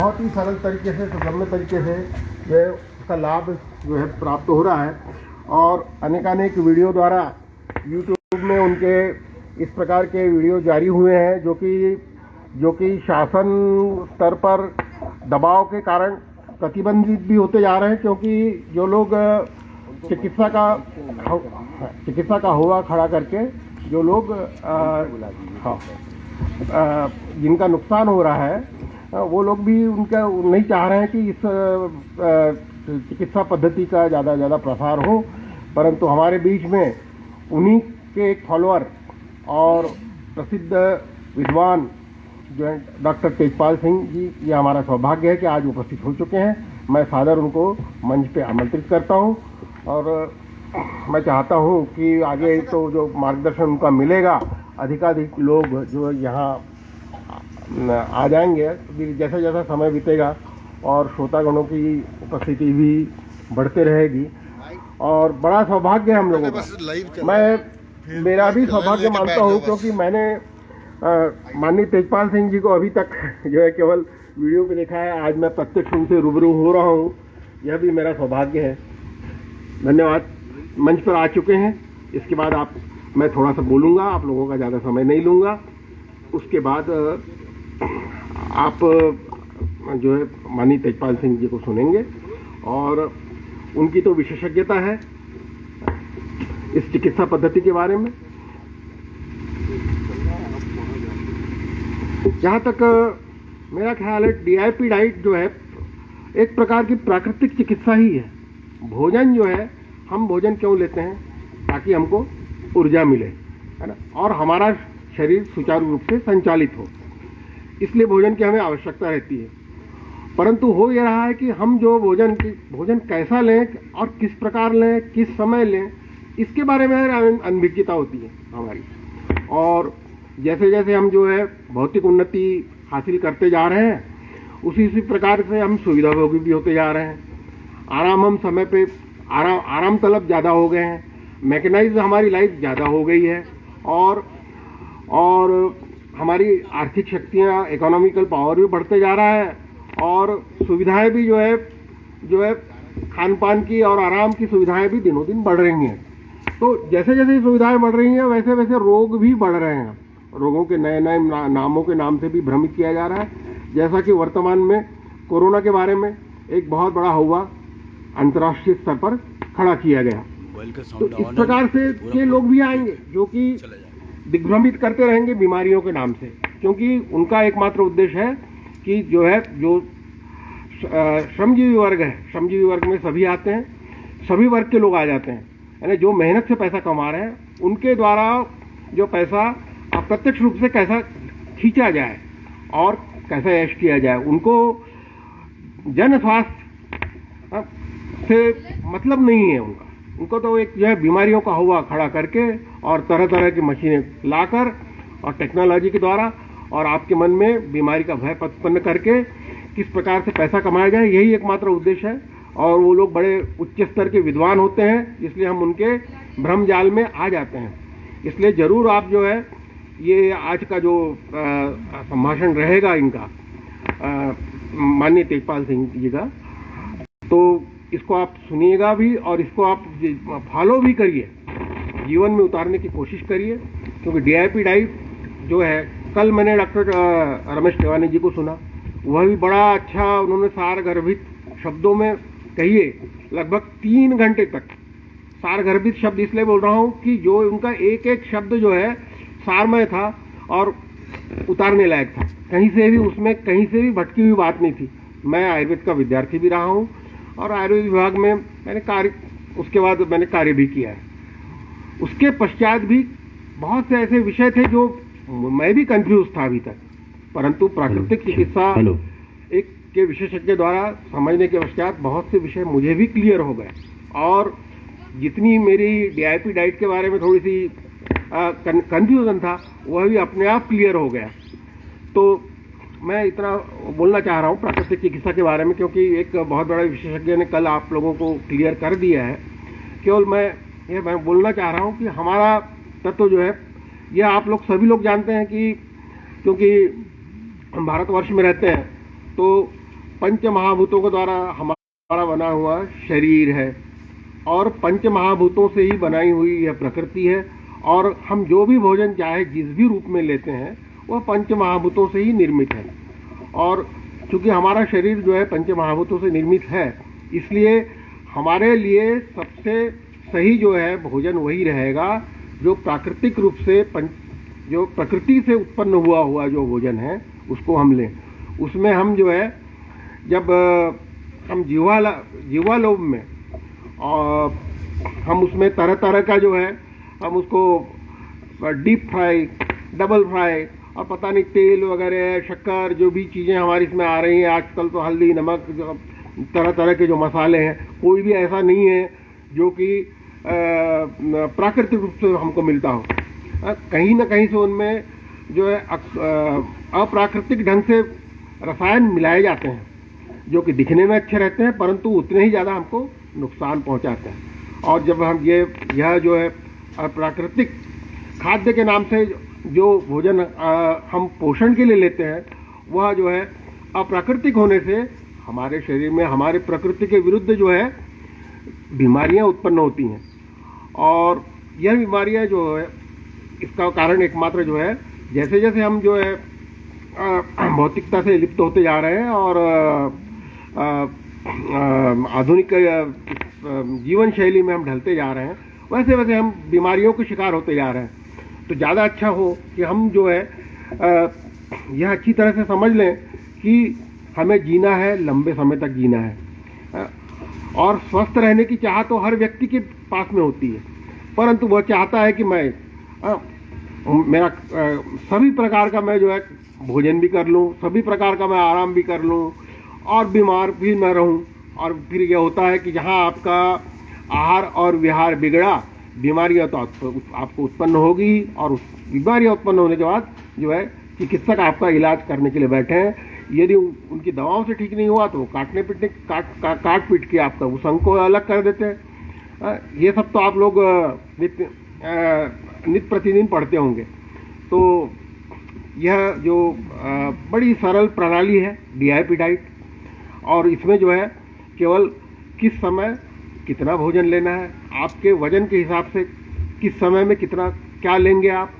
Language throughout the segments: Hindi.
बहुत ही सरल तरीके से, सुगम्य तरीके से जो है उसका लाभ जो है प्राप्त हो रहा है। और अनेकानेक वीडियो द्वारा यूट्यूब में उनके इस प्रकार के वीडियो जारी हुए हैं जो कि शासन स्तर पर दबाव के कारण प्रतिबंधित भी होते जा रहे हैं, क्योंकि जो लोग चिकित्सा का हुआ खड़ा करके जो लोग जिनका नुकसान हो रहा है वो लोग भी उनका नहीं चाह रहे हैं कि इस चिकित्सा पद्धति का ज़्यादा प्रसार हो। परंतु हमारे बीच में उन्हीं के एक फॉलोअर और प्रसिद्ध विद्वान जो है डॉक्टर तेजपाल सिंह जी, ये हमारा सौभाग्य है कि आज उपस्थित हो चुके हैं। मैं सादर उनको मंच पे आमंत्रित करता हूं और मैं चाहता हूं कि आगे तो जो मार्गदर्शन उनका मिलेगा, अधिकाधिक लोग जो यहाँ आ जाएंगे। जैसा जैसा समय बीतेगा और श्रोतागणों की उपस्थिति भी बढ़ते रहेगी और बड़ा सौभाग्य है हम लोगों का। मैं मेरा भी सौभाग्य मानता हूँ, क्योंकि मैंने माननीय तेजपाल सिंह जी को अभी तक जो है केवल वीडियो पे देखा है। आज मैं प्रत्यक्ष उनसे रूबरू हो रहा हूँ, यह भी मेरा सौभाग्य है। धन्यवाद। मंच पर आ चुके हैं। इसके बाद मैं थोड़ा सा बोलूँगा, आप लोगों का ज़्यादा समय नहीं लूँगा। उसके बाद आप जो है माननीय तेजपाल सिंह जी को सुनेंगे और उनकी तो विशेषज्ञता है इस चिकित्सा पद्धति के बारे में। जहाँ तक मेरा ख्याल है, डीआईपी डाइट जो है एक प्रकार की प्राकृतिक चिकित्सा ही है। भोजन जो है, हम भोजन क्यों लेते हैं? ताकि हमको ऊर्जा मिले, है ना, और हमारा शरीर सुचारू रूप से संचालित हो, इसलिए भोजन की हमें आवश्यकता रहती है। परंतु हो यह रहा है कि हम जो भोजन कैसा लें और किस प्रकार लें, किस समय लें, इसके बारे में अनभिज्ञता होती है हमारी। और जैसे जैसे हम जो है भौतिक उन्नति हासिल करते जा रहे हैं, उसी प्रकार से हम सुविधाभोगी भी होते जा रहे हैं। हम समय पे आराम तलब ज़्यादा हो गए हैं, मैकेनाइज हमारी लाइफ ज़्यादा हो गई है और हमारी आर्थिक शक्तियाँ, इकोनॉमिकल पावर भी बढ़ते जा रहा है और सुविधाएं भी जो है खान पान की और आराम की सुविधाएं भी दिनों दिन बढ़ रही हैं। तो जैसे जैसे सुविधाएं बढ़ रही हैं, वैसे वैसे रोग भी बढ़ रहे हैं। रोगों के नए नए नामों के नाम से भी भ्रमित किया जा रहा है। जैसा कि वर्तमान में कोरोना के बारे में एक बहुत बड़ा हुआ अंतर्राष्ट्रीय स्तर पर खड़ा किया गया। तो इस प्रकार से ये लोग भी आएंगे जो कि दिग्भ्रमित करते रहेंगे बीमारियों के नाम से, क्योंकि उनका एकमात्र उद्देश्य है कि जो श्रमजीवी वर्ग है, श्रमजीवी वर्ग में सभी आते हैं, सभी वर्ग के लोग आ जाते हैं, यानी जो मेहनत से पैसा कमा रहे हैं, उनके द्वारा जो पैसा अप्रत्यक्ष रूप से कैसा खींचा जाए और कैसा ऐश किया जाए। उनको जन स्वास्थ्य से मतलब नहीं है उनको तो एक जो है बीमारियों का हुआ खड़ा करके और तरह तरह की मशीनें लाकर और टेक्नोलॉजी के द्वारा और आपके मन में बीमारी का भय उत्पन्न करके किस प्रकार से पैसा कमाया जाए, यही एकमात्र उद्देश्य है। और वो लोग बड़े उच्च स्तर के विद्वान होते हैं, इसलिए हम उनके भ्रम जाल में आ जाते हैं। इसलिए जरूर आप जो है ये आज का जो संभाषण रहेगा इनका माननीय तेजपाल सिंह जी का, तो इसको आप सुनिएगा भी और इसको आप फॉलो भी करिए, जीवन में उतारने की कोशिश करिए। क्योंकि डीआईपी डाइट जो है, कल मैंने डॉक्टर रमेश टेवानी जी को सुना, वह भी बड़ा अच्छा उन्होंने सारगर्भित शब्दों में कहिए लगभग 3 घंटे तक। सारगर्भित शब्द इसलिए बोल रहा हूँ कि जो उनका एक एक शब्द जो है सारमय था और उतारने लायक था। कहीं से भी भटकी हुई बात नहीं थी। मैं आयुर्वेद का विद्यार्थी भी रहा हूँ और आयुर्वेद विभाग में उसके बाद मैंने कार्य भी किया है। उसके पश्चात भी बहुत से ऐसे विषय थे जो मैं भी कंफ्यूज था अभी तक, परंतु प्राकृतिक चिकित्सा एक के विशेषज्ञ द्वारा समझने के पश्चात बहुत से विषय मुझे भी क्लियर हो गए और जितनी मेरी डीआईपी डाइट के बारे में थोड़ी सी कंफ्यूजन था, वह भी अपने आप क्लियर हो गया। तो मैं इतना बोलना चाह रहा हूँ प्राकृतिक चिकित्सा के बारे में, क्योंकि एक बहुत बड़ा विशेषज्ञ ने कल आप लोगों को क्लियर कर दिया है। केवल मैं बोलना चाह रहा हूँ कि हमारा तत्व जो है, यह आप लोग सभी लोग जानते हैं कि क्योंकि हम भारतवर्ष में रहते हैं, तो पंच महाभूतों के द्वारा हमारा बना हुआ शरीर है और पंच महाभूतों से ही बनाई हुई यह प्रकृति है, और हम जो भी भोजन चाहे जिस भी रूप में लेते हैं वह पंच महाभूतों से ही निर्मित है। और चूंकि हमारा शरीर जो है पंच महाभूतों से निर्मित है, इसलिए हमारे लिए सबसे सही जो है भोजन वही रहेगा जो प्राकृतिक रूप से जो प्रकृति से उत्पन्न हुआ जो भोजन है उसको हम लें। उसमें हम जो है जब हम जीवालोक में और हम उसमें तरह तरह का जो है हम उसको डीप फ्राई, डबल फ्राई और पता नहीं तेल वगैरह, शक्कर, जो भी चीज़ें हमारी इसमें आ रही हैं आजकल, तो हल्दी, नमक, तरह तरह के जो मसाले हैं, कोई भी ऐसा नहीं है जो कि प्राकृतिक रूप से हमको मिलता हो। कहीं ना कहीं से उनमें जो है अप्राकृतिक ढंग से रसायन मिलाए जाते हैं जो कि दिखने में अच्छे रहते हैं परंतु उतने ही ज़्यादा हमको नुकसान पहुंचाते हैं। और जब हम यह जो है प्राकृतिक खाद्य के नाम से जो भोजन हम पोषण के लिए लेते हैं वह जो है अप्राकृतिक होने से हमारे शरीर में हमारे प्रकृति के विरुद्ध जो है बीमारियां उत्पन्न होती हैं। और यह बीमारियां जो है इसका कारण एकमात्र जो है जैसे जैसे हम जो है भौतिकता से लिप्त होते जा रहे हैं और आधुनिक जीवन शैली में हम ढलते जा रहे हैं, वैसे वैसे हम बीमारियों के शिकार होते जा रहे हैं। तो ज़्यादा अच्छा हो कि हम जो है यह अच्छी तरह से समझ लें कि हमें जीना है, लंबे समय तक जीना है। और स्वस्थ रहने की चाह तो हर व्यक्ति के पास में होती है, परंतु वह चाहता है कि मैं मेरा सभी प्रकार का मैं जो है भोजन भी कर लूं, सभी प्रकार का मैं आराम भी कर लूं और बीमार भी न रहूं। और फिर यह होता है कि जहां आपका आहार और विहार बिगड़ा, बीमारियां तो आपको उत्पन्न होगी, और उस बीमारियां उत्पन्न होने के बाद जो है चिकित्सक आपका इलाज करने के लिए बैठे हैं। यदि उनकी दवाओं से ठीक नहीं हुआ तो काट पीट के आपका उस अंग को अलग कर देते हैं। ये सब तो आप लोग नित्य प्रतिदिन पढ़ते होंगे। तो यह जो बड़ी सरल प्रणाली है डीआईपी डाइट, और इसमें जो है केवल किस समय कितना भोजन लेना है, आपके वजन के हिसाब से किस समय में कितना क्या लेंगे आप,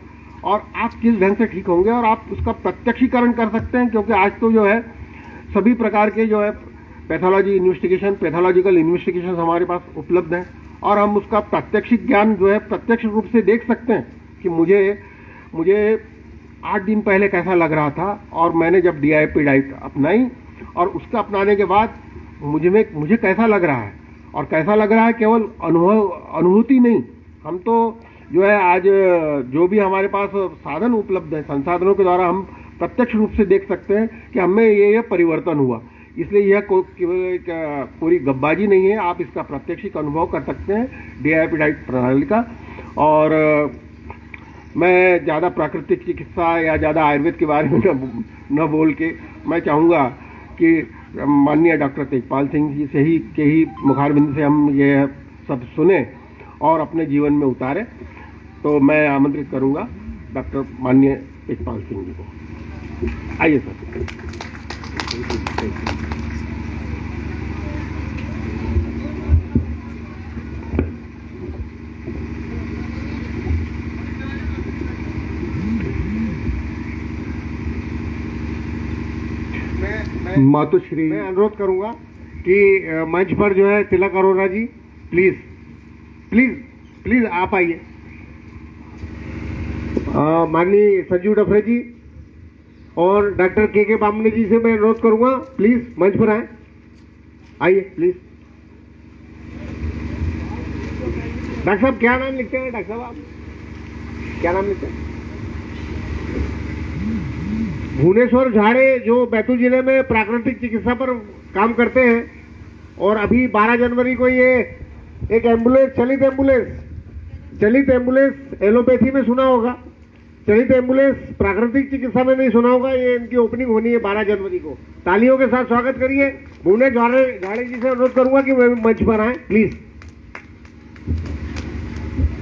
और आप किस ढंग से ठीक होंगे, और आप उसका प्रत्यक्षीकरण कर सकते हैं। क्योंकि आज तो जो है सभी प्रकार के जो है पैथोलॉजिकल इन्वेस्टिगेशन हमारे पास उपलब्ध हैं, और हम उसका प्रात्यक्षिक ज्ञान जो है प्रत्यक्ष रूप से देख सकते हैं कि मुझे 8 दिन पहले कैसा लग रहा था, और मैंने जब डीआईपी डाइट अपनाई और उसका अपनाने के बाद मुझे कैसा लग रहा है। और कैसा लग रहा है केवल अनुभूति नहीं, हम तो जो है आज जो भी हमारे पास साधन उपलब्ध है, संसाधनों के द्वारा हम प्रत्यक्ष रूप से देख सकते हैं कि हमें ये परिवर्तन हुआ। इसलिए यह पूरी गब्बाजी नहीं है, आप इसका प्रत्यक्षिक अनुभव कर सकते हैं डीआईपी डाइट प्रणाली का। और मैं ज़्यादा प्राकृतिक चिकित्सा या ज़्यादा आयुर्वेद के बारे में न बोल के मैं चाहूँगा कि माननीय डॉक्टर तेजपाल सिंह जी से ही मुखारबिंद से हम ये सब सुने और अपने जीवन में उतारें। तो मैं आमंत्रित करूँगा डॉक्टर माननीय तेजपाल सिंह जी को। आइए सर। मातुश्री, मैं अनुरोध करूंगा कि मंच पर जो है तिलक अरोरा जी प्लीज प्लीज प्लीज आप आइए। माननीय संजीव डफरे जी और डॉक्टर के बामने जी से मैं अनुरोध करूंगा प्लीज मंच पर आइए प्लीज। डॉक्टर साहब क्या नाम लिखते हैं? डॉक्टर साहब आप क्या नाम लिखते हैं? भुवनेश्वर झाड़े जो बैतूल जिले में प्राकृतिक चिकित्सा पर काम करते हैं, और अभी 12 जनवरी को ये एक एम्बुलेंस चलित एम्बुलेंस एलोपैथी में सुना होगा, चलित एम्बुलेंस प्राकृतिक चिकित्सा में नहीं सुना होगा, ये इनकी ओपनिंग होनी है 12 जनवरी को। तालियों के साथ स्वागत करिए। भुवनेश्वर झाड़े जी से अनुरोध करूंगा कि वे मंच पर आए प्लीज।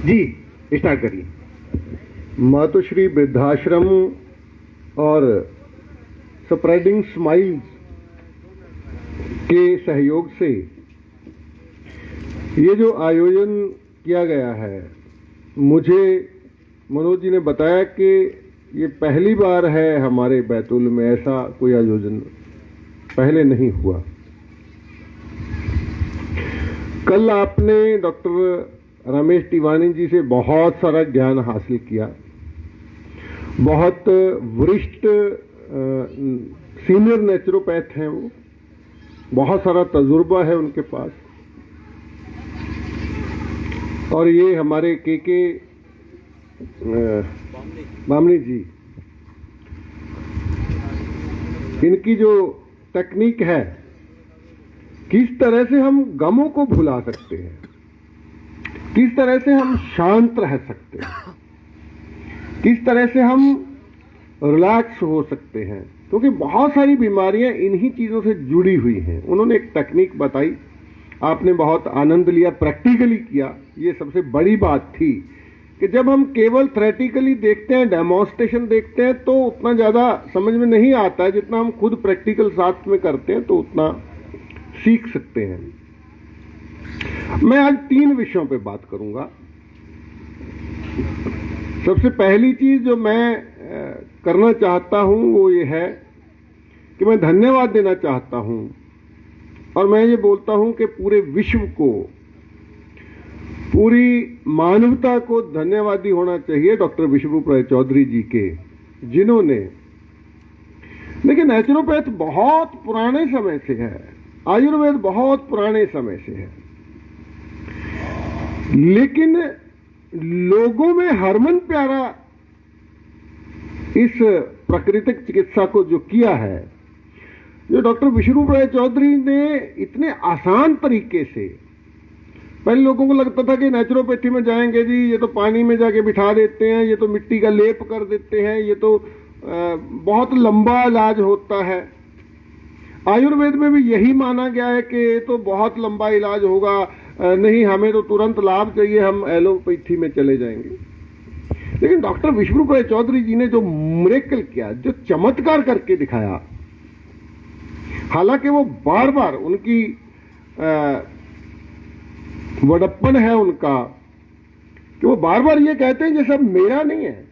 जी स्टार्ट करिए। मातुश्री वृद्धाश्रम और स्प्रेडिंग स्माइल्स के सहयोग से ये जो आयोजन किया गया है, मुझे मनोज जी ने बताया कि ये पहली बार है हमारे बैतूल में, ऐसा कोई आयोजन पहले नहीं हुआ। कल आपने डॉक्टर रमेश तिवारी जी से बहुत सारा ज्ञान हासिल किया। बहुत वरिष्ठ सीनियर नेचुरोपैथ हैं वो, बहुत सारा तजुर्बा है उनके पास। और ये हमारे के बामनी जी, इनकी जो तकनीक है, किस तरह से हम गमों को भुला सकते हैं, किस तरह से हम शांत रह सकते हैं, किस तरह से हम रिलैक्स हो सकते हैं, क्योंकि बहुत सारी बीमारियां इन्हीं चीजों से जुड़ी हुई हैं। उन्होंने एक तकनीक बताई, आपने बहुत आनंद लिया, प्रैक्टिकली किया। ये सबसे बड़ी बात थी कि जब हम केवल थ्योरेटिकली देखते हैं, डेमोन्स्ट्रेशन देखते हैं, तो उतना ज्यादा समझ में नहीं आता है। जितना हम खुद प्रैक्टिकल साथ में करते हैं तो उतना सीख सकते हैं। मैं आज 3 विषयों पे बात करूंगा। सबसे पहली चीज जो मैं करना चाहता हूं वो ये है कि मैं धन्यवाद देना चाहता हूं, और मैं ये बोलता हूं कि पूरे विश्व को, पूरी मानवता को धन्यवादी होना चाहिए डॉक्टर विश्वरूप राय चौधरी जी के, जिन्होंने, देखिए नेचुरोपैथ बहुत पुराने समय से है, आयुर्वेद बहुत पुराने समय से है, लेकिन लोगों में हरमन प्यारा इस प्राकृतिक चिकित्सा को जो किया है, जो डॉक्टर विश्वरूप राय चौधरी ने इतने आसान तरीके से, पहले लोगों को लगता था कि नेचुरोपैथी में जाएंगे जी, ये तो पानी में जाके बिठा देते हैं, ये तो मिट्टी का लेप कर देते हैं, ये तो बहुत लंबा इलाज होता है। आयुर्वेद में भी यही माना गया है कि ये तो बहुत लंबा इलाज होगा, नहीं, हमें तो तुरंत लाभ चाहिए, हम एलोपैथी में चले जाएंगे। लेकिन डॉक्टर विश्वरूप राय चौधरी जी ने जो मिरेकल किया, जो चमत्कार करके दिखाया, हालांकि वो बार बार, उनकी वडप्पन है उनका कि वो बार बार ये कहते हैं ये सब मेरा नहीं है,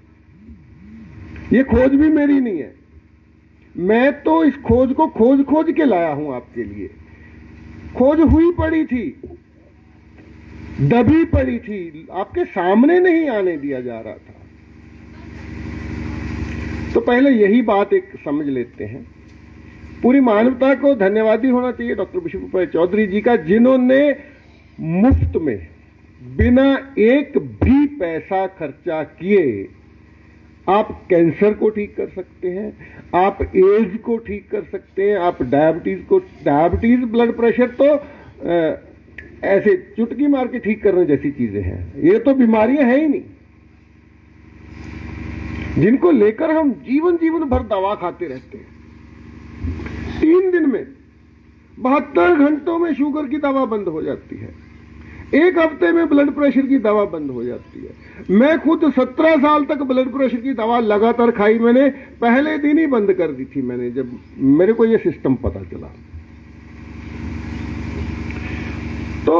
ये खोज भी मेरी नहीं है, मैं तो इस खोज को खोज के लाया हूं आपके लिए। खोज हुई पड़ी थी, दबी पड़ी थी, आपके सामने नहीं आने दिया जा रहा था। तो पहले यही बात एक समझ लेते हैं। पूरी मानवता को धन्यवादी होना चाहिए डॉक्टर विश्वरूप राय चौधरी जी का, जिन्होंने मुफ्त में, बिना एक भी पैसा खर्चा किए, आप कैंसर को ठीक कर सकते हैं, आप एड्स को ठीक कर सकते हैं, आप डायबिटीज ब्लड प्रेशर तो ऐसे चुटकी मार के ठीक करने जैसी चीजें हैं। ये तो बीमारियां हैं ही नहीं, जिनको लेकर हम जीवन भर दवा खाते रहते हैं। 3 दिन में, 72 घंटों में शुगर की दवा बंद हो जाती है, 1 हफ्ते में ब्लड प्रेशर की दवा बंद हो जाती है। मैं खुद 17 साल तक ब्लड प्रेशर की दवा लगातार खाई, मैंने पहले दिन ही बंद कर दी थी, मैंने जब मेरे को यह सिस्टम पता चला। तो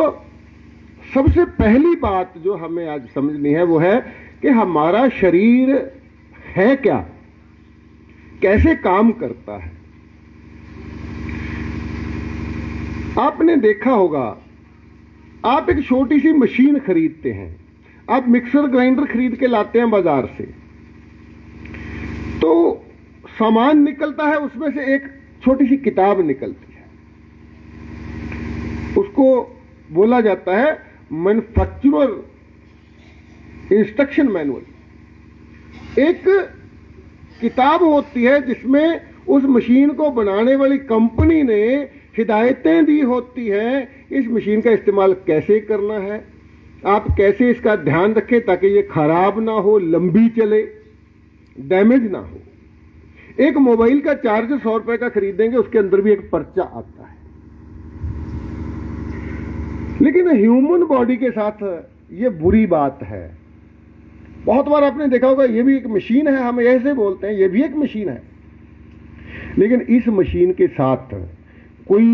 सबसे पहली बात जो हमें आज समझनी है वो है कि हमारा शरीर है क्या, कैसे काम करता है। आपने देखा होगा, आप एक छोटी सी मशीन खरीदते हैं, आप मिक्सर ग्राइंडर खरीद के लाते हैं बाजार से, तो सामान निकलता है, उसमें से एक छोटी सी किताब निकलती है, उसको बोला जाता है मैन्युफैक्चरर इंस्ट्रक्शन मैनुअल। एक किताब होती है जिसमें उस मशीन को बनाने वाली कंपनी ने हिदायतें दी होती हैं, इस मशीन का इस्तेमाल कैसे करना है, आप कैसे इसका ध्यान रखें ताकि ये खराब ना हो, लंबी चले, डैमेज ना हो। एक मोबाइल का चार्जर 100 रुपए का खरीदेंगे, उसके अंदर भी एक पर्चा आता है। लेकिन ह्यूमन बॉडी के साथ ये बुरी बात है। बहुत बार आपने देखा होगा, ये भी एक मशीन है, हम ऐसे बोलते हैं ये भी एक मशीन है, लेकिन इस मशीन के साथ कोई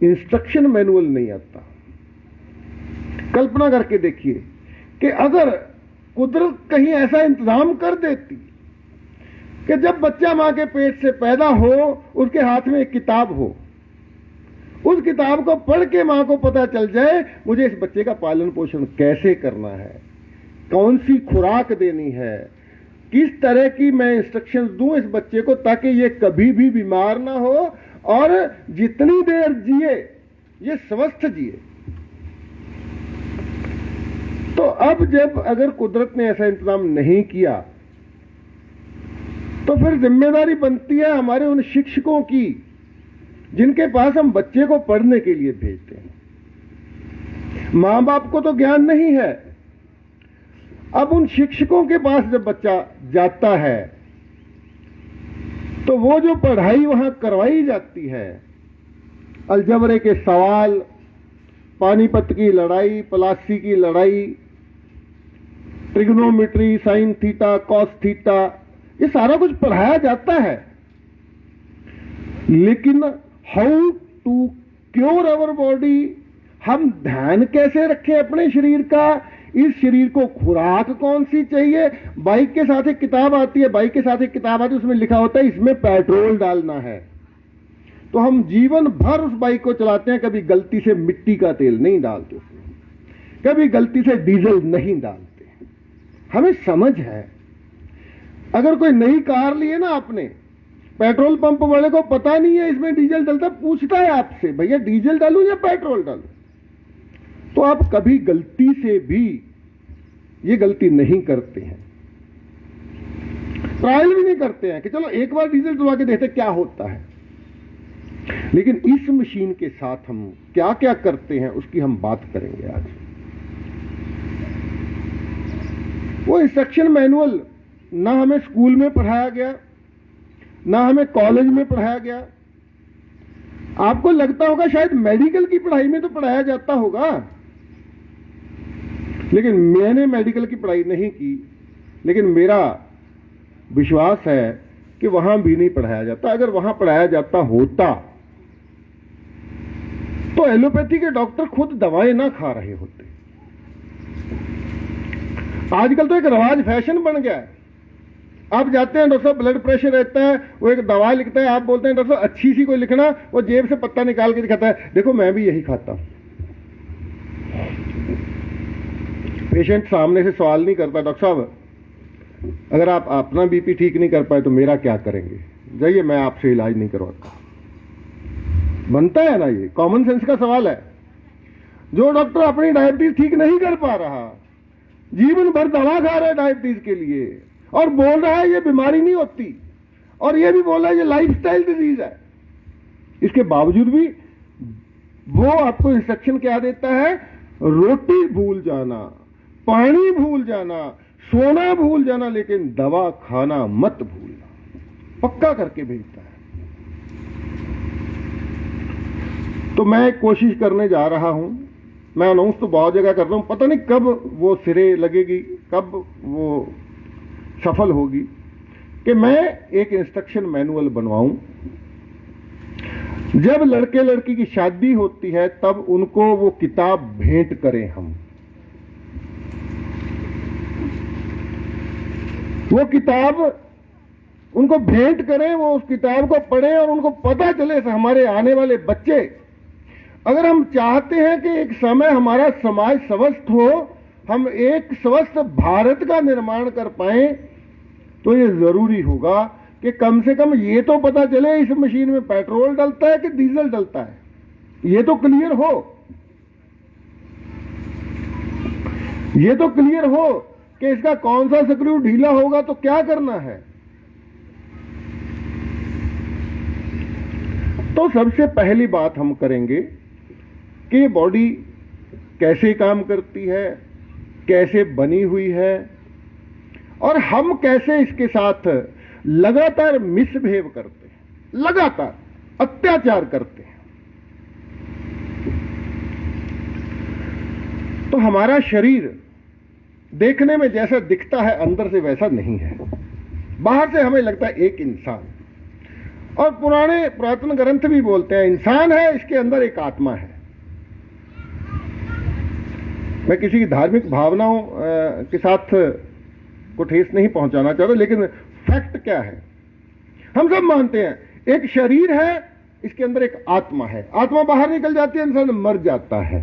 इंस्ट्रक्शन मैनुअल नहीं आता। कल्पना करके देखिए कि अगर कुदरत कहीं ऐसा इंतजाम कर देती कि जब बच्चा मां के पेट से पैदा हो उसके हाथ में एक किताब हो, उस किताब को पढ़ के मां को पता चल जाए मुझे इस बच्चे का पालन पोषण कैसे करना है, कौन सी खुराक देनी है, किस तरह की मैं इंस्ट्रक्शंस दूं इस बच्चे को ताकि ये कभी भी बीमार ना हो और जितनी देर जिए ये स्वस्थ जिए। तो अब जब अगर कुदरत ने ऐसा इंतजाम नहीं किया तो फिर जिम्मेदारी बनती है हमारे उन शिक्षकों की जिनके पास हम बच्चे को पढ़ने के लिए भेजते हैं। मां बाप को तो ज्ञान नहीं है, अब उन शिक्षकों के पास जब बच्चा जाता है तो वो जो पढ़ाई वहां करवाई जाती है, अलजबरे के सवाल, पानीपत की लड़ाई, पलासी की लड़ाई, trigonometry, sine theta, cos theta, ये सारा कुछ पढ़ाया जाता है, लेकिन how to cure our body, हम ध्यान कैसे रखें अपने शरीर का, इस शरीर को खुराक कौन सी चाहिए। बाइक के साथ एक किताब आती है, बाइक के साथ एक किताब आती है, उसमें लिखा होता है इसमें पेट्रोल डालना है, तो हम जीवन भर उस बाइक को चलाते हैं, कभी गलती से मिट्टी का तेल नहीं डालते उसमें, कभी गलती से डीजल नहीं डालते। हमें समझ है, अगर कोई नई कार ली है ना आपने, पेट्रोल पंप वाले को पता नहीं है इसमें डीजल डलता, पूछता है आपसे भैया डीजल डालूं या पेट्रोल डालूं, तो आप कभी गलती से भी ये गलती नहीं करते हैं, ट्रायल भी नहीं करते हैं कि चलो एक बार डीजल डलवा के देखते क्या होता है। लेकिन इस मशीन के साथ हम क्या क्या करते हैं उसकी हम बात करेंगे आज। वो इंस्ट्रक्शन मैनुअल ना हमें स्कूल में पढ़ाया गया, ना हमें कॉलेज में पढ़ाया गया। आपको लगता होगा शायद मेडिकल की पढ़ाई में तो पढ़ाया जाता होगा, लेकिन मैंने मेडिकल की पढ़ाई नहीं की, लेकिन मेरा विश्वास है कि वहां भी नहीं पढ़ाया जाता। अगर वहां पढ़ाया जाता होता तो एलोपैथी के डॉक्टर खुद दवाएं ना खा रहे होते। आजकल तो एक रवाज फैशन बन गया है, आप जाते हैं डॉक्टर साहब ब्लड प्रेशर रहता है, वो एक दवा लिखता है, आप बोलते हैं डॉक्टर साहब अच्छी सी कोई लिखना, वो जेब से पत्ता निकाल के दिखाता है, देखो मैं भी यही खाता हूं। पेशेंट सामने से सवाल नहीं करता डॉक्टर साहब अगर आप अपना बीपी ठीक नहीं कर पाए तो मेरा क्या करेंगे, जाइए मैं आपसे इलाज नहीं करवाता। बनता है ना, ये कॉमन सेंस का सवाल है। जो डॉक्टर अपनी डायबिटीज ठीक नहीं कर पा रहा, जीवन भर दवा खा रहा है डायबिटीज के लिए और बोल रहा है ये बीमारी नहीं होती, और ये भी बोल रहा है ये लाइफस्टाइल डिजीज है, इसके बावजूद भी वो आपको इंस्ट्रक्शन क्या देता है, रोटी भूल जाना, पानी भूल जाना, सोना भूल जाना, लेकिन दवा खाना मत भूलना, पक्का करके भेजता है। तो मैं कोशिश करने जा रहा हूं, मैं अनाउंस तो बहुत जगह कर रहा हूं, पता नहीं कब वो सिरे लगेगी, कब वो सफल होगी, कि मैं एक इंस्ट्रक्शन मैनुअल बनवाऊं। जब लड़के लड़की की शादी होती है तब उनको वो किताब भेंट करें हम, वो किताब उनको भेंट करें, वो उस किताब को पढ़ें और उनको पता चले हमारे आने वाले बच्चे, अगर हम चाहते हैं कि एक समय हमारा समाज स्वस्थ हो, हम एक स्वस्थ भारत का निर्माण कर पाएं, तो ये जरूरी होगा कि कम से कम ये तो पता चले इस मशीन में पेट्रोल डलता है कि डीजल डलता है, ये तो क्लियर हो, ये तो क्लियर हो कि इसका कौन सा स्क्रू ढीला होगा तो क्या करना है। तो सबसे पहली बात हम करेंगे कि बॉडी कैसे काम करती है, कैसे बनी हुई है, और हम कैसे इसके साथ लगातार मिसबिहेव करते हैं, लगातार अत्याचार करते हैं। तो हमारा शरीर देखने में जैसा दिखता है अंदर से वैसा नहीं है। बाहर से हमें लगता है एक इंसान, और पुराने पुरातन ग्रंथ भी बोलते हैं इंसान है, इसके अंदर एक आत्मा है। मैं किसी की धार्मिक भावनाओं के साथ को ठेस नहीं पहुंचाना चाहता, लेकिन फैक्ट क्या है, हम सब मानते हैं एक शरीर है, इसके अंदर एक आत्मा है, आत्मा बाहर निकल जाती है, इंसान मर जाता है,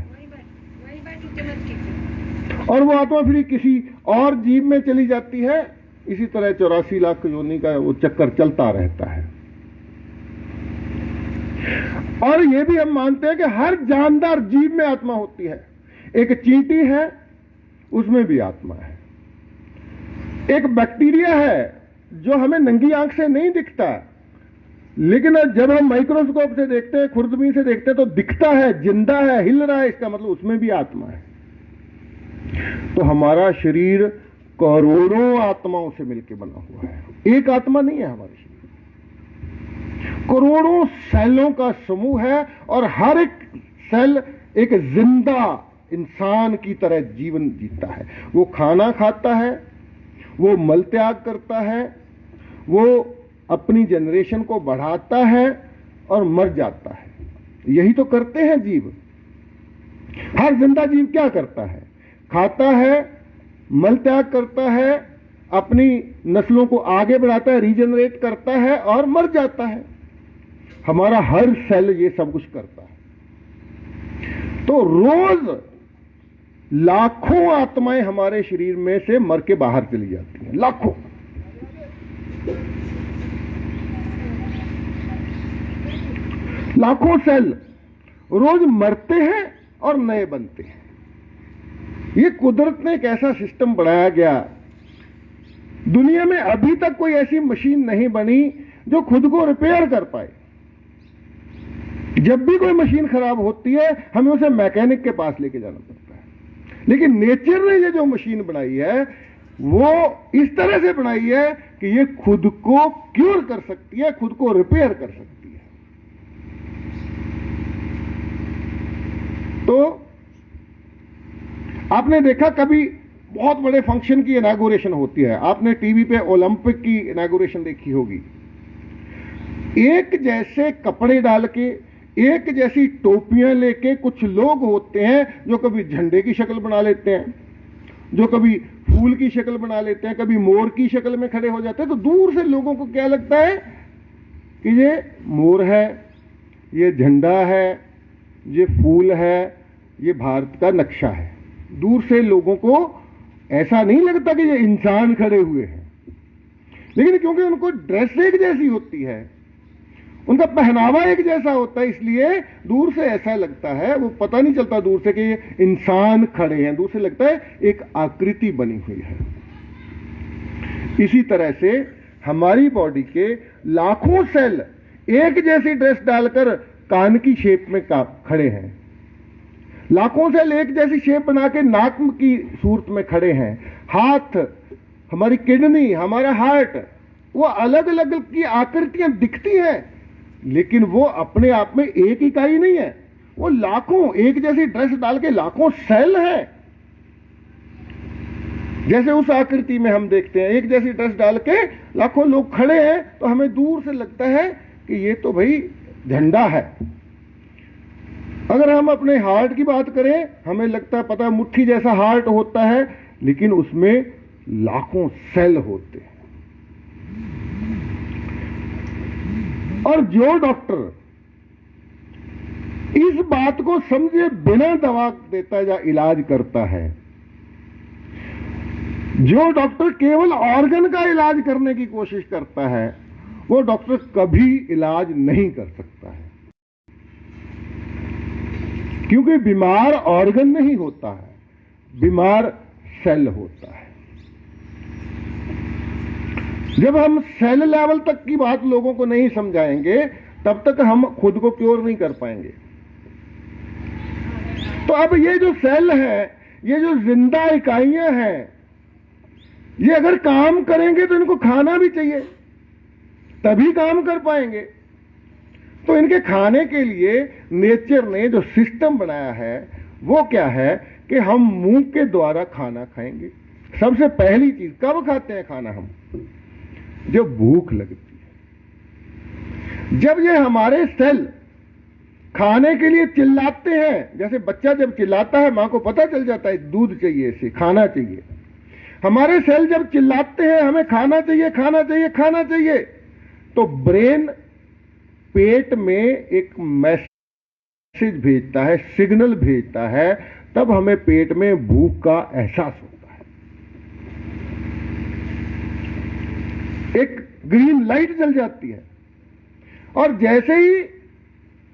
और वो आत्मा फिर किसी और जीव में चली जाती है। इसी तरह 84 लाख योनि का वो चक्कर चलता रहता है। और ये भी हम मानते हैं कि हर जानदार जीव में आत्मा होती है। एक चींटी है, उसमें भी आत्मा है। एक बैक्टीरिया है जो हमें नंगी आंख से नहीं दिखता, लेकिन जब हम माइक्रोस्कोप से देखते हैं, खुर्दबीन से देखते हैं, तो दिखता है, जिंदा है, हिल रहा है, इसका मतलब उसमें भी आत्मा है। तो हमारा शरीर करोड़ों आत्माओं से मिलकर बना हुआ है, एक आत्मा नहीं है हमारे शरीर, करोड़ों सेलों का समूह है, और हर एक सेल एक जिंदा इंसान की तरह जीवन जीता है। वो खाना खाता है, वो मल त्याग करता है, वो अपनी जनरेशन को बढ़ाता है और मर जाता है। यही तो करते हैं जीव। हर जिंदा जीव क्या करता है? खाता है, मल त्याग करता है, अपनी नस्लों को आगे बढ़ाता है, रीजनरेट करता है और मर जाता है। हमारा हर सेल ये सब कुछ करता है। तो रोज लाखों आत्माएं हमारे शरीर में से मर के बाहर चली जाती हैं, लाखों। लाखों सेल रोज मरते हैं और नए बनते हैं। ये कुदरत ने एक ऐसा सिस्टम बनाया गया, दुनिया में अभी तक कोई ऐसी मशीन नहीं बनी जो खुद को रिपेयर कर पाए। जब भी कोई मशीन खराब होती है, हमें उसे मैकेनिक के पास लेके जाना पड़ता है। लेकिन नेचर ने ये जो मशीन बनाई है, वो इस तरह से बनाई है कि ये खुद को क्योर कर सकती है, खुद को रिपेयर कर सकती है। तो आपने देखा कभी बहुत बड़े फंक्शन की इनॉग्रेशन होती है, आपने टीवी पे ओलंपिक की इनॉग्रेशन देखी होगी। एक जैसे कपड़े डाल के, एक जैसी टोपियां लेके कुछ लोग होते हैं जो कभी झंडे की शक्ल बना लेते हैं, जो कभी फूल की शक्ल बना लेते हैं, कभी मोर की शक्ल में खड़े हो जाते हैं। तो दूर से लोगों को क्या लगता है कि ये मोर है, ये झंडा है, ये फूल है, ये भारत का नक्शा है। दूर से लोगों को ऐसा नहीं लगता कि ये इंसान खड़े हुए हैं, लेकिन क्योंकि उनको ड्रेस एक जैसी होती है, उनका पहनावा एक जैसा होता है, इसलिए दूर से ऐसा लगता है, वो पता नहीं चलता दूर से कि ये इंसान खड़े हैं, दूर से लगता है एक आकृति बनी हुई है। इसी तरह से हमारी बॉडी के लाखों सेल एक जैसी ड्रेस डालकर कान की शेप में खड़े हैं, लाखों सेल एक जैसी शेप बना के नाक की सूरत में खड़े हैं। हाथ, हमारी किडनी, हमारा हार्ट, वो अलग अलग की आकृतियां दिखती हैं, लेकिन वो अपने आप में एक इकाई नहीं है, वो लाखों एक जैसी ड्रेस डाल के लाखों सेल है। जैसे उस आकृति में हम देखते हैं, एक जैसी ड्रेस डाल के लाखों लोग खड़े हैं, तो हमें दूर से लगता है कि ये तो भाई झंडा है। अगर हम अपने हार्ट की बात करें, हमें लगता है पता है मुट्ठी जैसा हार्ट होता है, लेकिन उसमें लाखों सेल होते हैं। और जो डॉक्टर इस बात को समझे बिना दवा देता है या इलाज करता है, जो डॉक्टर केवल ऑर्गन का इलाज करने की कोशिश करता है, वो डॉक्टर कभी इलाज नहीं कर सकता है। क्योंकि बीमार ऑर्गन नहीं होता है, बीमार सेल होता है। जब हम सेल लेवल तक की बात लोगों को नहीं समझाएंगे, तब तक हम खुद को क्योर नहीं कर पाएंगे। तो अब ये जो सेल है, ये जो जिंदा इकाइयां हैं, ये अगर काम करेंगे तो इनको खाना भी चाहिए, तभी काम कर पाएंगे। तो इनके खाने के लिए नेचर ने जो सिस्टम बनाया है, वो क्या है कि हम मुंह के द्वारा खाना खाएंगे। सबसे पहली चीज, कब खाते हैं खाना हम? जब भूख लगती है। जब ये हमारे सेल खाने के लिए चिल्लाते हैं, जैसे बच्चा जब चिल्लाता है मां को पता चल जाता है दूध चाहिए, इसे खाना चाहिए। हमारे सेल जब चिल्लाते हैं हमें खाना चाहिए, खाना चाहिए, खाना चाहिए, तो ब्रेन पेट में एक मैसेज भेजता है, सिग्नल भेजता है, तब हमें पेट में भूख का एहसास होता है। एक ग्रीन लाइट जल जाती है और जैसे ही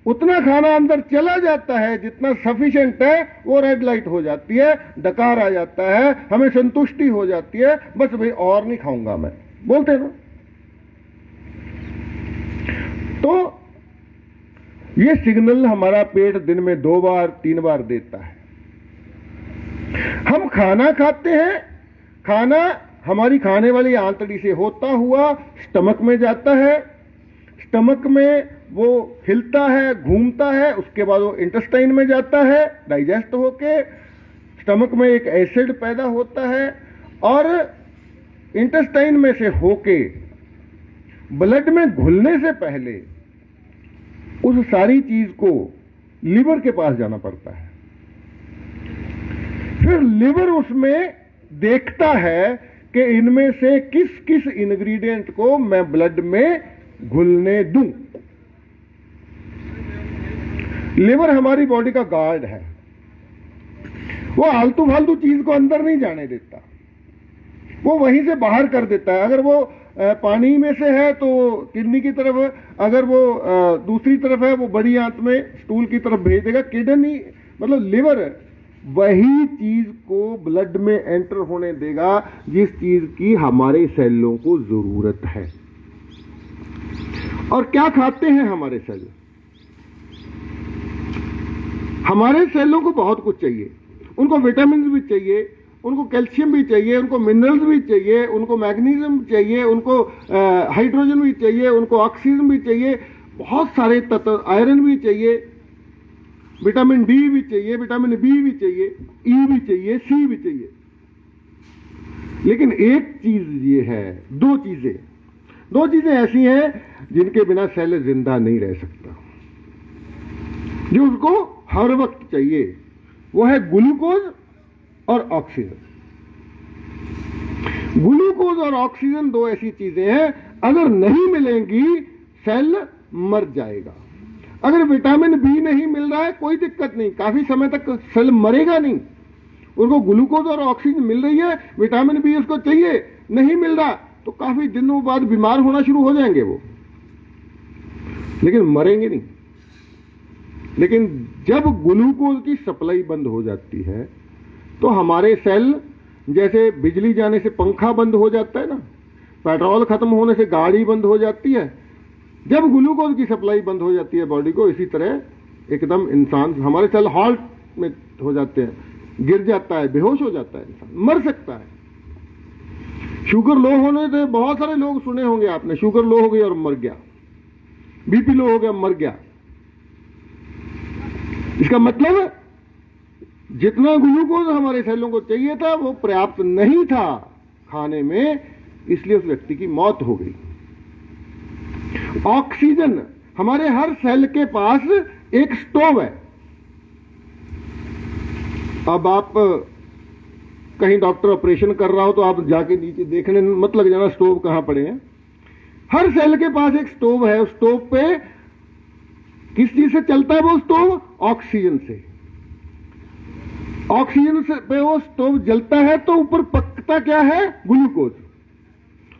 उतना खाना अंदर चला जाता है जितना सफिशिएंट है, वो रेड लाइट हो जाती है, डकार आ जाता है, हमें संतुष्टि हो जाती है, बस भाई और नहीं खाऊंगा मैं, बोलते हैं ना। तो ये सिग्नल हमारा पेट दिन में 2 बार 3 बार देता है। हम खाना खाते हैं, खाना हमारी खाने वाली आंतड़ी से होता हुआ स्टमक में जाता है, स्टमक में वो हिलता है, घूमता है, उसके बाद वो इंटेस्टाइन में जाता है, डाइजेस्ट होके स्टमक में एक एसिड पैदा होता है और इंटेस्टाइन में से होके ब्लड में घुलने से पहले उस सारी चीज को लिवर के पास जाना पड़ता है। फिर लिवर उसमें देखता है कि इनमें से किस किस इंग्रेडिएंट को मैं ब्लड में घुलने दूं। लिवर हमारी बॉडी का गार्ड है, वो आलतू फालतू चीज को अंदर नहीं जाने देता, वो वहीं से बाहर कर देता है। अगर वो पानी में से है तो किडनी की तरफ, अगर वो दूसरी तरफ है वो बड़ी आंत में स्टूल की तरफ भेज देगा। किडनी मतलब लिवर वही चीज को ब्लड में एंटर होने देगा जिस चीज की हमारे सेलों को जरूरत है। और क्या खाते हैं हमारे सेल? हमारे सेलों को बहुत कुछ चाहिए, उनको विटामिन भी चाहिए, उनको कैल्शियम भी चाहिए, उनको मिनरल्स भी चाहिए, उनको मैग्नीशियम चाहिए, उनको हाइड्रोजन भी चाहिए, उनको ऑक्सीजन भी चाहिए, बहुत सारे तत्व, आयरन भी चाहिए, विटामिन डी भी चाहिए, विटामिन बी भी चाहिए, ई भी चाहिए, सी भी चाहिए। लेकिन एक चीज ये है, दो चीजें ऐसी हैं जिनके बिना सेल जिंदा नहीं रह सकता, जो उसको हर वक्त चाहिए, वो है ग्लूकोज और ऑक्सीजन। ग्लूकोज और ऑक्सीजन दो ऐसी चीजें हैं, अगर नहीं मिलेंगी सेल मर जाएगा। अगर विटामिन बी नहीं मिल रहा है कोई दिक्कत नहीं, काफी समय तक सेल मरेगा नहीं। उनको ग्लूकोज और ऑक्सीजन मिल रही है, विटामिन बी उसको चाहिए, नहीं मिल रहा तो काफी दिनों बाद बीमार होना शुरू हो जाएंगे वो, लेकिन मरेंगे नहीं। लेकिन जब ग्लूकोज की सप्लाई बंद हो जाती है तो हमारे सेल, जैसे बिजली जाने से पंखा बंद हो जाता है ना, पेट्रोल खत्म होने से गाड़ी बंद हो जाती है, जब ग्लूकोज की सप्लाई बंद हो जाती है बॉडी को, इसी तरह एकदम इंसान, हमारे सेल हॉल्ट में हो जाते हैं, गिर जाता है, बेहोश हो जाता है, इंसान मर सकता है। शुगर लो होने से बहुत सारे लोग सुने होंगे आपने, शुगर लो हो गई और मर गया, बीपी लो हो गया मर गया। इसका मतलब जितना ग्लूकोज हमारे सेलों को चाहिए था वो पर्याप्त नहीं था खाने में, इसलिए उस व्यक्ति की मौत हो गई। ऑक्सीजन, हमारे हर सेल के पास एक स्टोव है। अब आप कहीं डॉक्टर ऑपरेशन कर रहा हो तो आप जाके नीचे देखने मत लग जाना स्टोव कहां पड़े हैं। हर सेल के पास एक स्टोव है, उस स्टोव पे किस चीज से चलता है वो स्टोव? ऑक्सीजन से। ऑक्सीजन से पे वो स्टोव जलता है तो ऊपर पकता क्या है? ग्लूकोज।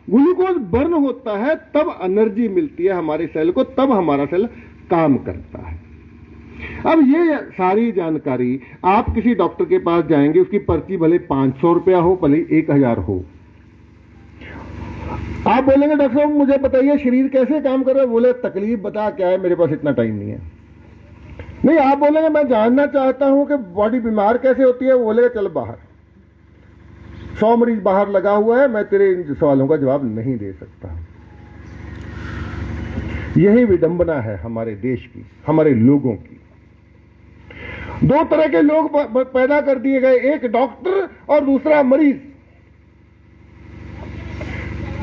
ग्लूकोज बर्न होता है तब एनर्जी मिलती है हमारे सेल को, तब हमारा सेल काम करता है। अब ये सारी जानकारी आप किसी डॉक्टर के पास जाएंगे, उसकी पर्ची भले 500 रुपया हो, भले 1000 हो, आप बोलेंगे डॉक्टर साहब मुझे बताइए शरीर कैसे काम कर रहा है, बोले तकलीफ बता क्या है, मेरे पास इतना टाइम नहीं है। नहीं, आप बोलेंगे मैं जानना चाहता हूं कि बॉडी बीमार कैसे होती है, वो बोलेगा चल बाहर, 100 मरीज बाहर लगा हुआ है, मैं तेरे इन सवालों का जवाब नहीं दे सकता। यही विडंबना है हमारे देश की, हमारे लोगों की। 2 तरह के लोग पैदा कर दिए गए, एक डॉक्टर और दूसरा मरीज।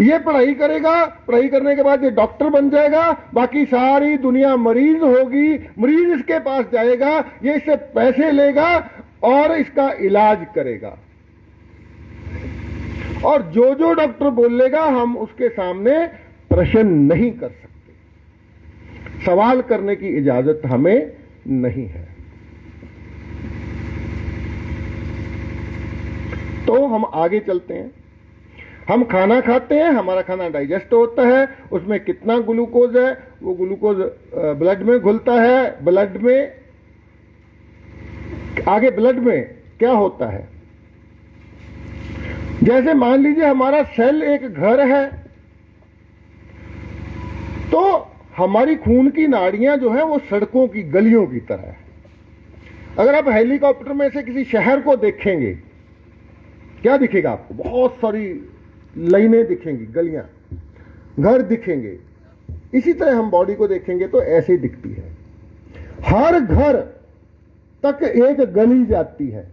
ये पढ़ाई करेगा, पढ़ाई करने के बाद ये डॉक्टर बन जाएगा, बाकी सारी दुनिया मरीज होगी, मरीज इसके पास जाएगा, ये इससे पैसे लेगा और इसका इलाज करेगा। और जो जो डॉक्टर बोलेगा हम उसके सामने प्रश्न नहीं कर सकते, सवाल करने की इजाजत हमें नहीं है। तो हम आगे चलते हैं। हम खाना खाते हैं, हमारा खाना डाइजेस्ट होता है, उसमें कितना ग्लूकोज है, वो ग्लूकोज ब्लड में घुलता है, ब्लड में आगे ब्लड में क्या होता है, जैसे मान लीजिए हमारा सेल एक घर है, तो हमारी खून की नाड़ियां जो है वो सड़कों की गलियों की तरह है। अगर आप हेलीकॉप्टर में से किसी शहर को देखेंगे, क्या दिखेगा आपको? बहुत सारी लाइनें दिखेंगी, गलियां, घर दिखेंगे। इसी तरह हम बॉडी को देखेंगे तो ऐसे ही दिखती है। हर घर तक एक गली जाती है।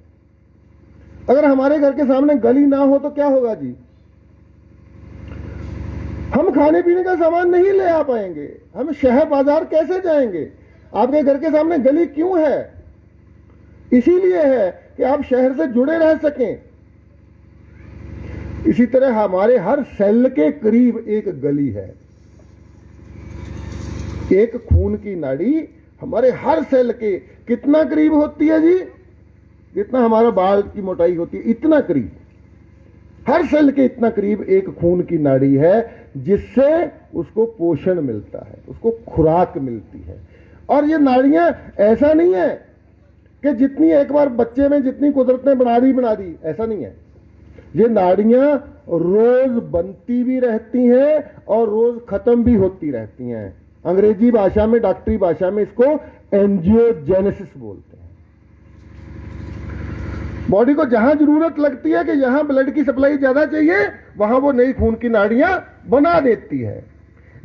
अगर हमारे घर के सामने गली ना हो तो क्या होगा जी? हम खाने पीने का सामान नहीं ले आ पाएंगे, हम शहर बाजार कैसे जाएंगे? आपके घर के सामने गली क्यों है? इसीलिए है कि आप शहर से जुड़े रह सकें। इसी तरह हमारे हर सेल के करीब एक गली है, एक खून की नाड़ी हमारे हर सेल के कितना करीब होती है जी? जितना हमारा बाल की मोटाई होती है इतना करीब, हर सेल के इतना करीब एक खून की नाड़ी है, जिससे उसको पोषण मिलता है, उसको खुराक मिलती है। और ये नाड़ियां ऐसा नहीं है कि जितनी एक बार बच्चे में जितनी कुदरत ने बना दी, ऐसा नहीं है। ये नाड़ियां रोज बनती भी रहती हैं और रोज खत्म भी होती रहती हैं। अंग्रेजी भाषा में, डॉक्टरी भाषा में इसको एंजियोजेनेसिस बोलते हैं। बॉडी को जहां जरूरत लगती है कि यहां ब्लड की सप्लाई ज्यादा चाहिए, वहां वो नई खून की नाड़ियां बना देती है।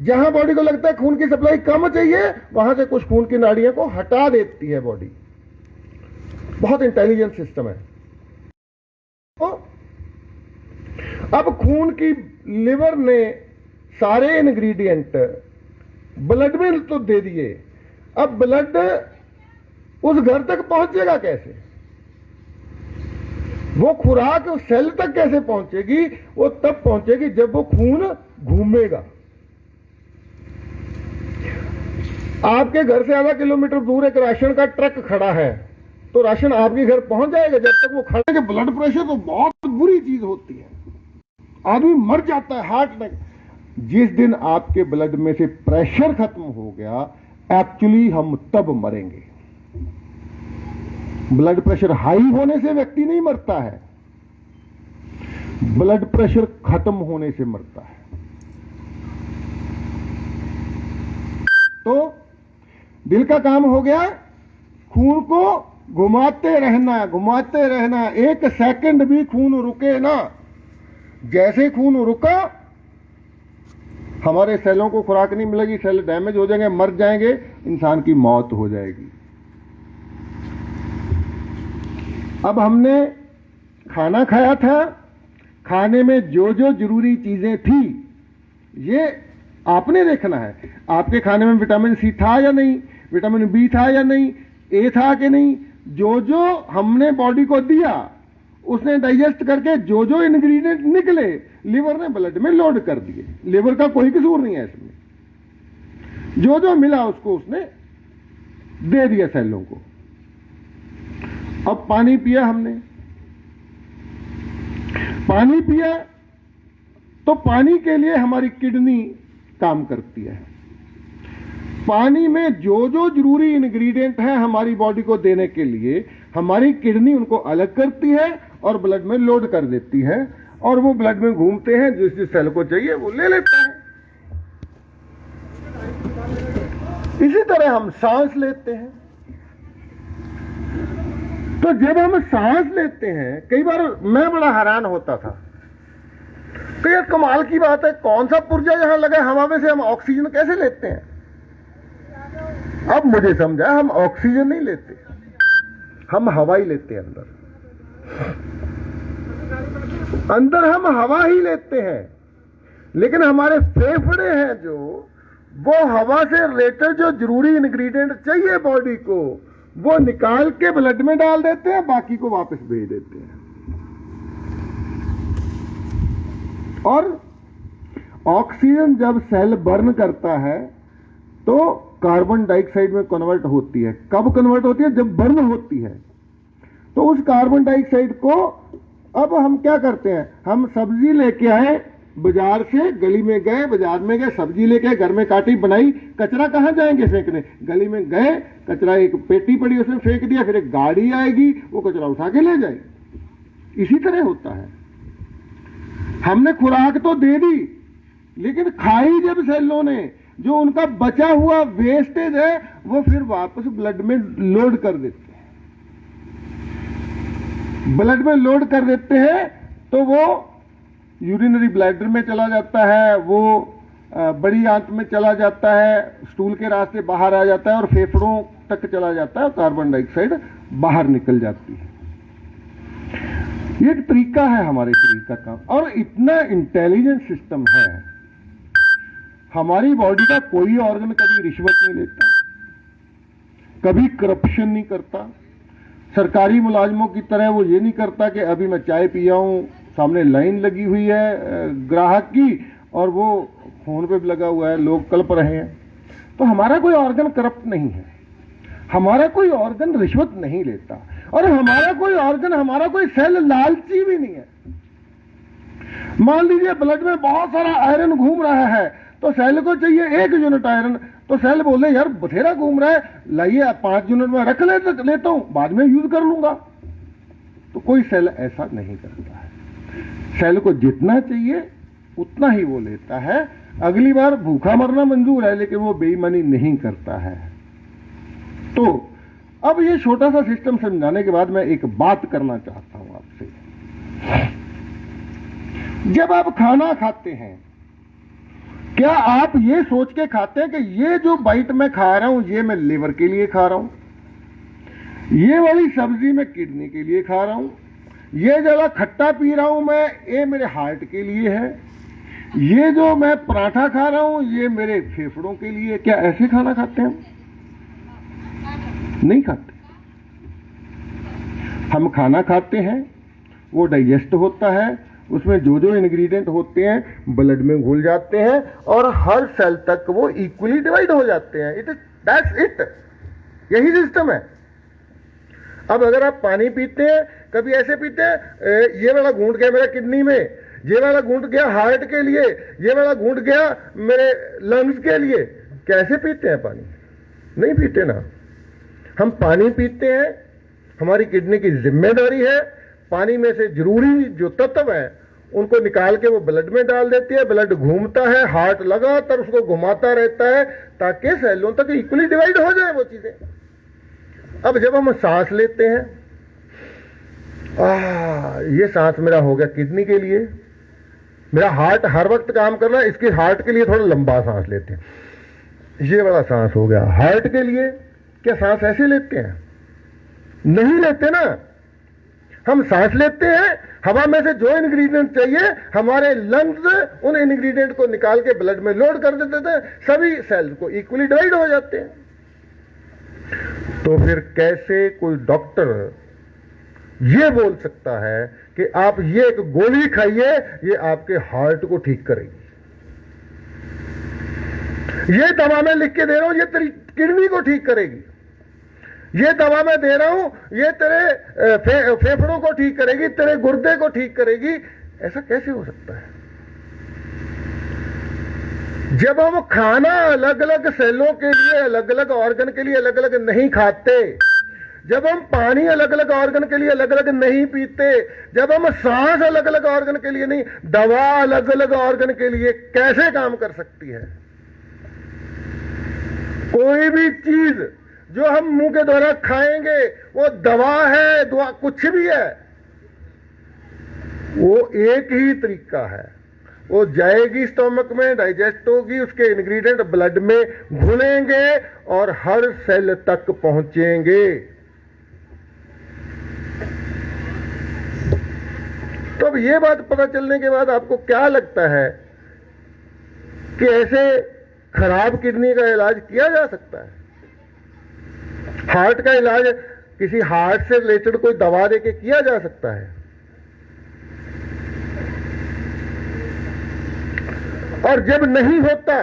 जहां बॉडी को लगता है खून की सप्लाई कम चाहिए, वहां से कुछ खून की नाड़ियों को हटा देती है बॉडी। बहुत इंटेलिजेंट सिस्टम है। तो अब खून की लिवर ने सारे इंग्रेडिएंट ब्लड में तो दे दिए, अब ब्लड उस घर तक पहुंचेगा कैसे? वो खुराक उस सेल तक कैसे पहुंचेगी? वो तब पहुंचेगी जब वो खून घूमेगा। आपके घर से आधा किलोमीटर दूर एक राशन का ट्रक खड़ा है, तो राशन आपके घर पहुंच जाएगा जब तक वो खड़ा है। ब्लड प्रेशर तो बहुत बुरी चीज होती है, आदमी मर जाता है, हार्ट अटैक। जिस दिन आपके ब्लड में से प्रेशर खत्म हो गया, एक्चुअली हम तब मरेंगे। ब्लड प्रेशर हाई होने से व्यक्ति नहीं मरता है, ब्लड प्रेशर खत्म होने से मरता है। तो दिल का काम हो गया, खून को घुमाते रहना, एक सेकंड भी खून रुके ना। जैसे खून रुका, हमारे सेलों को खुराक नहीं मिलेगी, सेल डैमेज हो जाएंगे, मर जाएंगे, इंसान की मौत हो जाएगी। अब हमने खाना खाया था, खाने में जो जो जरूरी चीजें थी ये आपने देखना है। आपके खाने में विटामिन सी था या नहीं, विटामिन बी था या नहीं, ए था कि नहीं, जो जो हमने बॉडी को दिया उसने डाइजेस्ट करके जो जो इंग्रेडिएंट निकले लिवर ने ब्लड में लोड कर दिए। लिवर का कोई कसूर नहीं है इसमें, जो जो मिला उसको उसने दे दिया सेलों को। अब पानी पिया हमने, पानी पिया तो पानी के लिए हमारी किडनी काम करती है। पानी में जो जो जरूरी इंग्रेडिएंट है हमारी बॉडी को देने के लिए, हमारी किडनी उनको अलग करती है और ब्लड में लोड कर देती है, और वो ब्लड में घूमते हैं, जिस जिस सेल को चाहिए वो ले लेता है। इसी तरह हम सांस लेते हैं। तो जब हम सांस लेते हैं, कई बार मैं बड़ा हैरान होता था तो ये कमाल की बात है, कौन सा पुर्जा यहां लगा हवा में से हम ऑक्सीजन कैसे लेते हैं? अब मुझे समझा, हम ऑक्सीजन नहीं लेते, हम हवा ही लेते हैं। अंदर हम हवा ही लेते हैं, लेकिन हमारे फेफड़े हैं जो, वो हवा से रिलेटेड जो जरूरी इंग्रेडिएंट चाहिए बॉडी को, वो निकाल के ब्लड में डाल देते हैं, बाकी को वापस भेज देते हैं। और ऑक्सीजन जब सेल बर्न करता है तो कार्बन डाइऑक्साइड में कन्वर्ट होती है। कब कन्वर्ट होती है? जब बर्न होती है। तो उस कार्बन डाइऑक्साइड को अब हम क्या करते हैं, हम सब्जी लेके आए बाजार से, गली में गए, बाजार में गए, सब्जी लेके आए, घर में काटी बनाई, कचरा कहां जाएंगे फेंकने? गली में गए, कचरा एक पेटी पड़ी उसमें फेंक दिया, फिर एक गाड़ी आएगी वो कचरा उठा के ले जाएगी। इसी तरह होता है। हमने खुराक तो दे दी, लेकिन खाई जब सेलों ने, जो उनका बचा हुआ वेस्टेज है वो फिर वापस ब्लड में लोड कर देते हैं। ब्लड में लोड कर देते हैं तो वो यूरिनरी ब्लैडर में चला जाता है, वो बड़ी आंत में चला जाता है, स्टूल के रास्ते बाहर आ जाता है और फेफड़ों तक चला जाता है और कार्बन डाइऑक्साइड बाहर निकल जाती है। ये एक तरीका है हमारे शरीर का काम। और इतना इंटेलिजेंट सिस्टम है, हमारी बॉडी का कोई ऑर्गन कभी रिश्वत नहीं लेता, कभी करप्शन नहीं करता। सरकारी मुलाजमों की तरह वो ये नहीं करता कि अभी मैं चाय पिया हूं, सामने लाइन लगी हुई है ग्राहक की और वो फोन पे भी लगा हुआ है, लोग कल्प रहे हैं। तो हमारा कोई ऑर्गन करप्ट नहीं है, हमारा कोई ऑर्गन रिश्वत नहीं लेता, और हमारा कोई ऑर्गन, हमारा कोई सेल लालची भी नहीं है। मान लीजिए ब्लड में बहुत सारा आयरन घूम रहा है, तो सेल को चाहिए 1 यूनिट आयरन, तो सेल बोले यार बथेरा घूम रहा है, लाइए 5 यूनिट में रख लेता हूं, बाद में यूज कर लूंगा। तो कोई सेल ऐसा नहीं करता है। सेल को जितना चाहिए उतना ही वो लेता है। अगली बार भूखा मरना मंजूर है, लेकिन वो बेईमानी नहीं करता है। तो अब ये छोटा सा सिस्टम समझाने के बाद मैं एक बात करना चाहता हूं आपसे। जब आप खाना खाते हैं, क्या आप ये सोच के खाते हैं कि ये जो बाइट मैं खा रहा हूं ये मैं लिवर के लिए खा रहा हूं, ये वाली सब्जी मैं किडनी के लिए खा रहा हूं, ये जरा खट्टा पी रहा हूं मैं, ये मेरे हार्ट के लिए है, ये जो मैं पराठा खा रहा हूं ये मेरे फेफड़ों के लिए? क्या ऐसे खाना खाते हैं? नहीं खाते। हम खाना खाते हैं, वो डाइजेस्ट होता है, उसमें जो जो इंग्रेडिएंट होते हैं ब्लड में घुल जाते हैं और हर सेल तक वो इक्वली डिवाइड हो जाते हैं। दैट्स इट, यही सिस्टम है। अब अगर आप पानी पीते हैं, कभी ऐसे पीते हैं ये वाला घूंट गया मेरा किडनी में, ये वाला घूंट गया हार्ट के लिए, ये वाला घूंट गया मेरे लंग्स के लिए, कैसे पीते हैं पानी? नहीं पीते ना। हम पानी पीते हैं, हमारी किडनी की जिम्मेदारी है पानी में से जरूरी जो तत्व है उनको निकाल के वो ब्लड में डाल देती है। ब्लड घूमता है, हार्ट लगातार उसको घुमाता रहता है ताकि सेलों तक इक्वली डिवाइड हो जाए वो चीजें। अब जब हम सांस लेते हैं, ये सांस मेरा हो गया किडनी के लिए, मेरा हार्ट हर वक्त काम कर रहा है, इसके हार्ट के लिए थोड़ा लंबा सांस लेते हैं, ये वाला सांस हो गया हार्ट के लिए। क्या सांस ऐसे लेते हैं? नहीं लेते ना। हम सांस लेते हैं, हवा में से जो इंग्रेडिएंट चाहिए हमारे लंग्स उन इंग्रेडिएंट को निकाल के ब्लड में लोड कर देते थे, सभी सेल्स को इक्वली डिवाइड हो जाते हैं। तो फिर कैसे कोई डॉक्टर ये बोल सकता है कि आप ये एक गोली खाइए, ये आपके हार्ट को ठीक करेगी? ये दवा मैं लिख के दे रहा हूं, ये तेरी किडनी को ठीक करेगी। ये दवा मैं दे रहा हूं, ये तेरे फेफड़ों को ठीक करेगी, तेरे गुर्दे को ठीक करेगी। ऐसा कैसे हो सकता है? जब हम खाना अलग अलग सेलों के लिए, अलग अलग ऑर्गन के लिए अलग अलग नहीं खाते, जब हम पानी अलग अलग ऑर्गन के लिए अलग अलग नहीं पीते, जब हम सांस अलग अलग ऑर्गन के लिए नहीं, दवा अलग अलग ऑर्गन के लिए कैसे काम कर सकती है? कोई भी चीज जो हम मुंह के द्वारा खाएंगे वो दवा है, दवा कुछ भी है, वो एक ही तरीका है। वो जाएगी स्टोमक में, डाइजेस्ट होगी, उसके इंग्रेडिएंट ब्लड में घुलेंगे और हर सेल तक पहुंचेंगे। तो अब ये बात पता चलने के बाद आपको क्या लगता है कि ऐसे खराब किडनी का इलाज किया जा सकता है। हार्ट का इलाज किसी हार्ट से रिलेटेड कोई दवा देके किया जा सकता है। और जब नहीं होता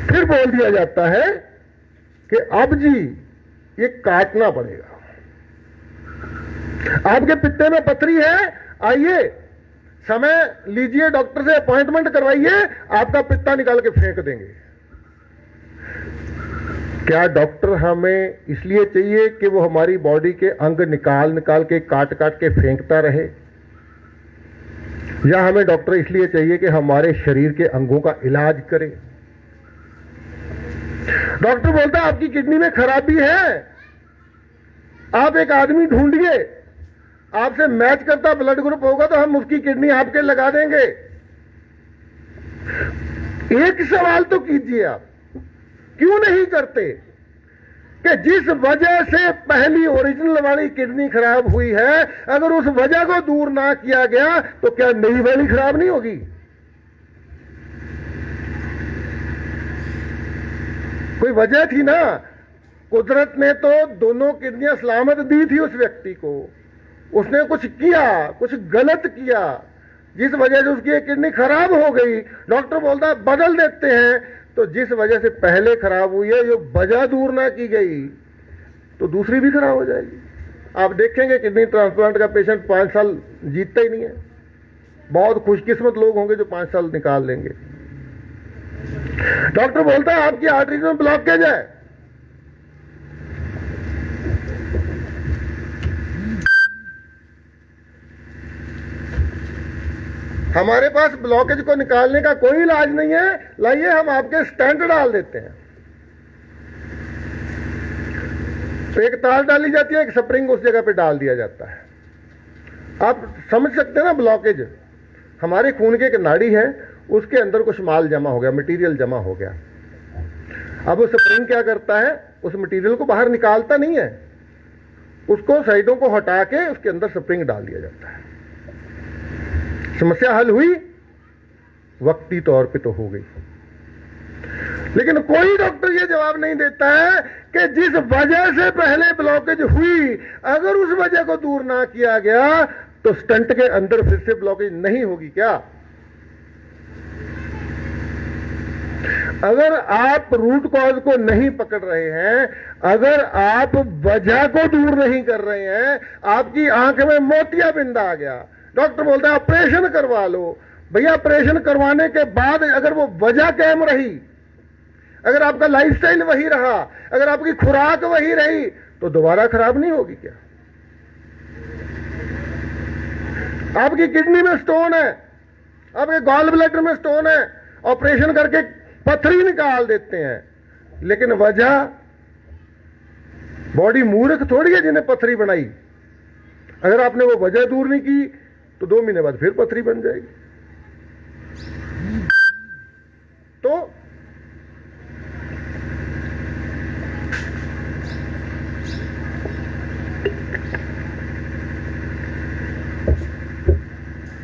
फिर बोल दिया जाता है कि अब जी ये काटना पड़ेगा, आपके पित्ते में पथरी है, आइए समय लीजिए, डॉक्टर से अपॉइंटमेंट करवाइए, आपका पित्ता निकाल के फेंक देंगे। क्या डॉक्टर हमें इसलिए चाहिए कि वो हमारी बॉडी के अंग निकाल निकाल के काट काट के फेंकता रहे, या हमें डॉक्टर इसलिए चाहिए कि हमारे शरीर के अंगों का इलाज करे? डॉक्टर बोलता है आपकी किडनी में खराबी है, आप एक आदमी ढूंढिए, आपसे मैच करता ब्लड ग्रुप होगा तो हम उसकी किडनी आपके लगा देंगे। एक सवाल तो कीजिए, आप क्यों नहीं करते कि जिस वजह से पहली ओरिजिनल वाली किडनी खराब हुई है, अगर उस वजह को दूर ना किया गया तो क्या नई वाली खराब नहीं होगी? कोई वजह थी ना, कुदरत ने तो दोनों किडनियां सलामत दी थी उस व्यक्ति को, उसने कुछ किया, कुछ गलत किया, जिस वजह से उसकी एक किडनी खराब हो गई। डॉक्टर बोलता है बदल देते हैं, तो जिस वजह से पहले खराब हुई है, जो वजह दूर ना की गई तो दूसरी भी खराब हो जाएगी। आप देखेंगे किडनी ट्रांसप्लांट का पेशेंट 5 साल जीतता ही नहीं है। बहुत खुशकिस्मत लोग होंगे जो 5 साल निकाल लेंगे। डॉक्टर बोलता है आपकी आर्टरीज में ब्लॉकेज है, हमारे पास ब्लॉकेज को निकालने का कोई इलाज नहीं है, लाइए हम आपके स्टेंट डाल देते हैं। तो एक तार डाली जाती है, एक स्प्रिंग उस जगह पे डाल दिया जाता है। आप समझ सकते हैं ना, ब्लॉकेज हमारे खून की एक नाड़ी है, उसके अंदर कुछ माल जमा हो गया, मटेरियल जमा हो गया। अब वो स्प्रिंग क्या करता है, उस मटेरियल को बाहर निकालता नहीं है, उसको साइडों को हटा के उसके अंदर स्प्रिंग डाल दिया जाता है। समस्या हल हुई, वक्ती तौर पे तो हो गई। लेकिन कोई डॉक्टर ये जवाब नहीं देता है कि जिस वजह से पहले ब्लॉकेज हुई, अगर उस वजह को दूर ना किया गया तो स्टंट के अंदर फिर से ब्लॉकेज नहीं होगी क्या? अगर आप रूट कॉज को नहीं पकड़ रहे हैं, अगर आप वजह को दूर नहीं कर रहे हैं, आपकी आंख में मोतियाबिंद आ गया, डॉक्टर बोलता है ऑपरेशन करवा लो। भैया ऑपरेशन करवाने के बाद अगर वो वजह कायम रही, अगर आपका लाइफस्टाइल वही रहा, अगर आपकी खुराक वही रही, तो दोबारा खराब नहीं होगी क्या? आपकी किडनी में स्टोन है, आपके गॉल ब्लैडर में स्टोन है, ऑपरेशन करके पथरी निकाल देते हैं, लेकिन वजह, बॉडी मूर्ख थोड़ी है जिन्हें पथरी बनाई। अगर आपने वो वजह दूर नहीं की तो 2 महीने बाद फिर पथरी बन जाएगी। तो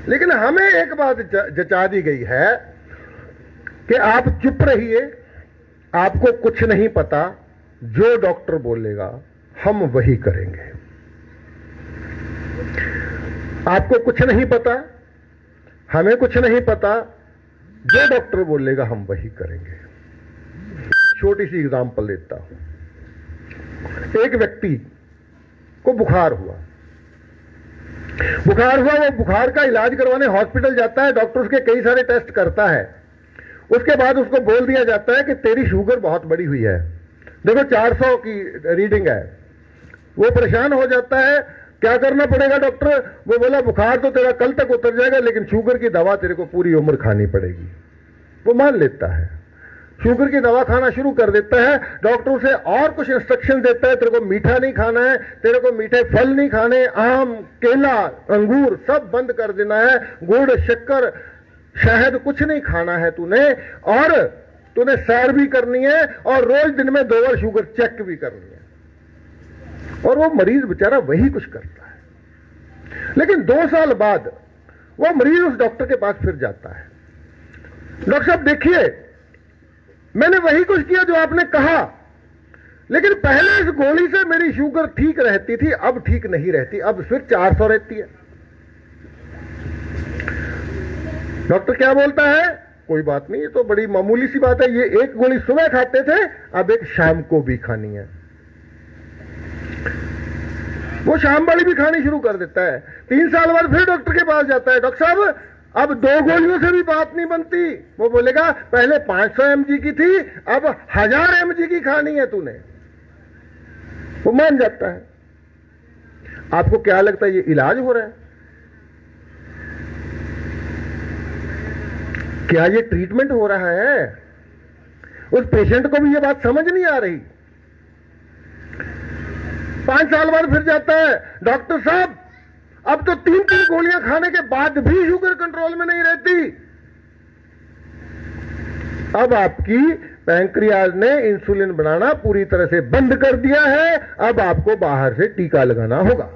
लेकिन हमें एक बात जचा दी गई है कि आप चुप रहिए, आपको कुछ नहीं पता, जो डॉक्टर बोलेगा हम वही करेंगे। आपको कुछ नहीं पता, हमें कुछ नहीं पता, जो डॉक्टर बोलेगा हम वही करेंगे। छोटी सी एग्जांपल देता हूं। एक व्यक्ति को बुखार हुआ, वो बुखार का इलाज करवाने हॉस्पिटल जाता है, डॉक्टर उसके कई सारे टेस्ट करता है, उसके बाद उसको बोल दिया जाता है कि तेरी शुगर बहुत बढ़ी हुई है, देखो 400 की रीडिंग है। वो परेशान हो जाता है, क्या करना पड़ेगा डॉक्टर? वो बोला बुखार तो तेरा कल तक उतर जाएगा, लेकिन शुगर की दवा तेरे को पूरी उम्र खानी पड़ेगी। वो मान लेता है, शुगर की दवा खाना शुरू कर देता है। डॉक्टर उसे और कुछ इंस्ट्रक्शन देता है, तेरे को मीठा नहीं खाना है, तेरे को मीठे फल नहीं खाने, आम, केला, अंगूर सब बंद कर देना है, गुड़, शक्कर, शहद कुछ नहीं खाना है तूने, और तूने सैर भी करनी है, और रोज दिन में 2 बार शुगर चेक भी करनी है। और वो मरीज बेचारा वही कुछ करता है। लेकिन 2 साल बाद वो मरीज उस डॉक्टर के पास फिर जाता है। डॉक्टर साहब देखिए, मैंने वही कुछ किया जो आपने कहा, लेकिन पहले इस गोली से मेरी शुगर ठीक रहती थी, अब ठीक नहीं रहती, अब फिर 400 रहती है। डॉक्टर क्या बोलता है? कोई बात नहीं, ये तो बड़ी मामूली सी बात है, ये एक गोली सुबह खाते थे, अब एक शाम को भी खानी है। वो शाम वाली भी खानी शुरू कर देता है। 3 साल बाद फिर डॉक्टर के पास जाता है, डॉक्टर साहब अब 2 गोलियों से भी बात नहीं बनती। वो बोलेगा पहले 500 mg की थी, अब 1000 mg की खानी है तूने। वो मान जाता है। आपको क्या लगता है ये इलाज हो रहा है? क्या ये ट्रीटमेंट हो रहा है? उस पेशेंट को भी ये बात समझ नहीं आ रही। 5 साल बाद फिर जाता है, डॉक्टर साहब अब तो 3 गोलियां खाने के बाद भी शुगर कंट्रोल में नहीं रहती। अब आपकी पैंक्रियाज ने इंसुलिन बनाना पूरी तरह से बंद कर दिया है, अब आपको बाहर से टीका लगाना होगा।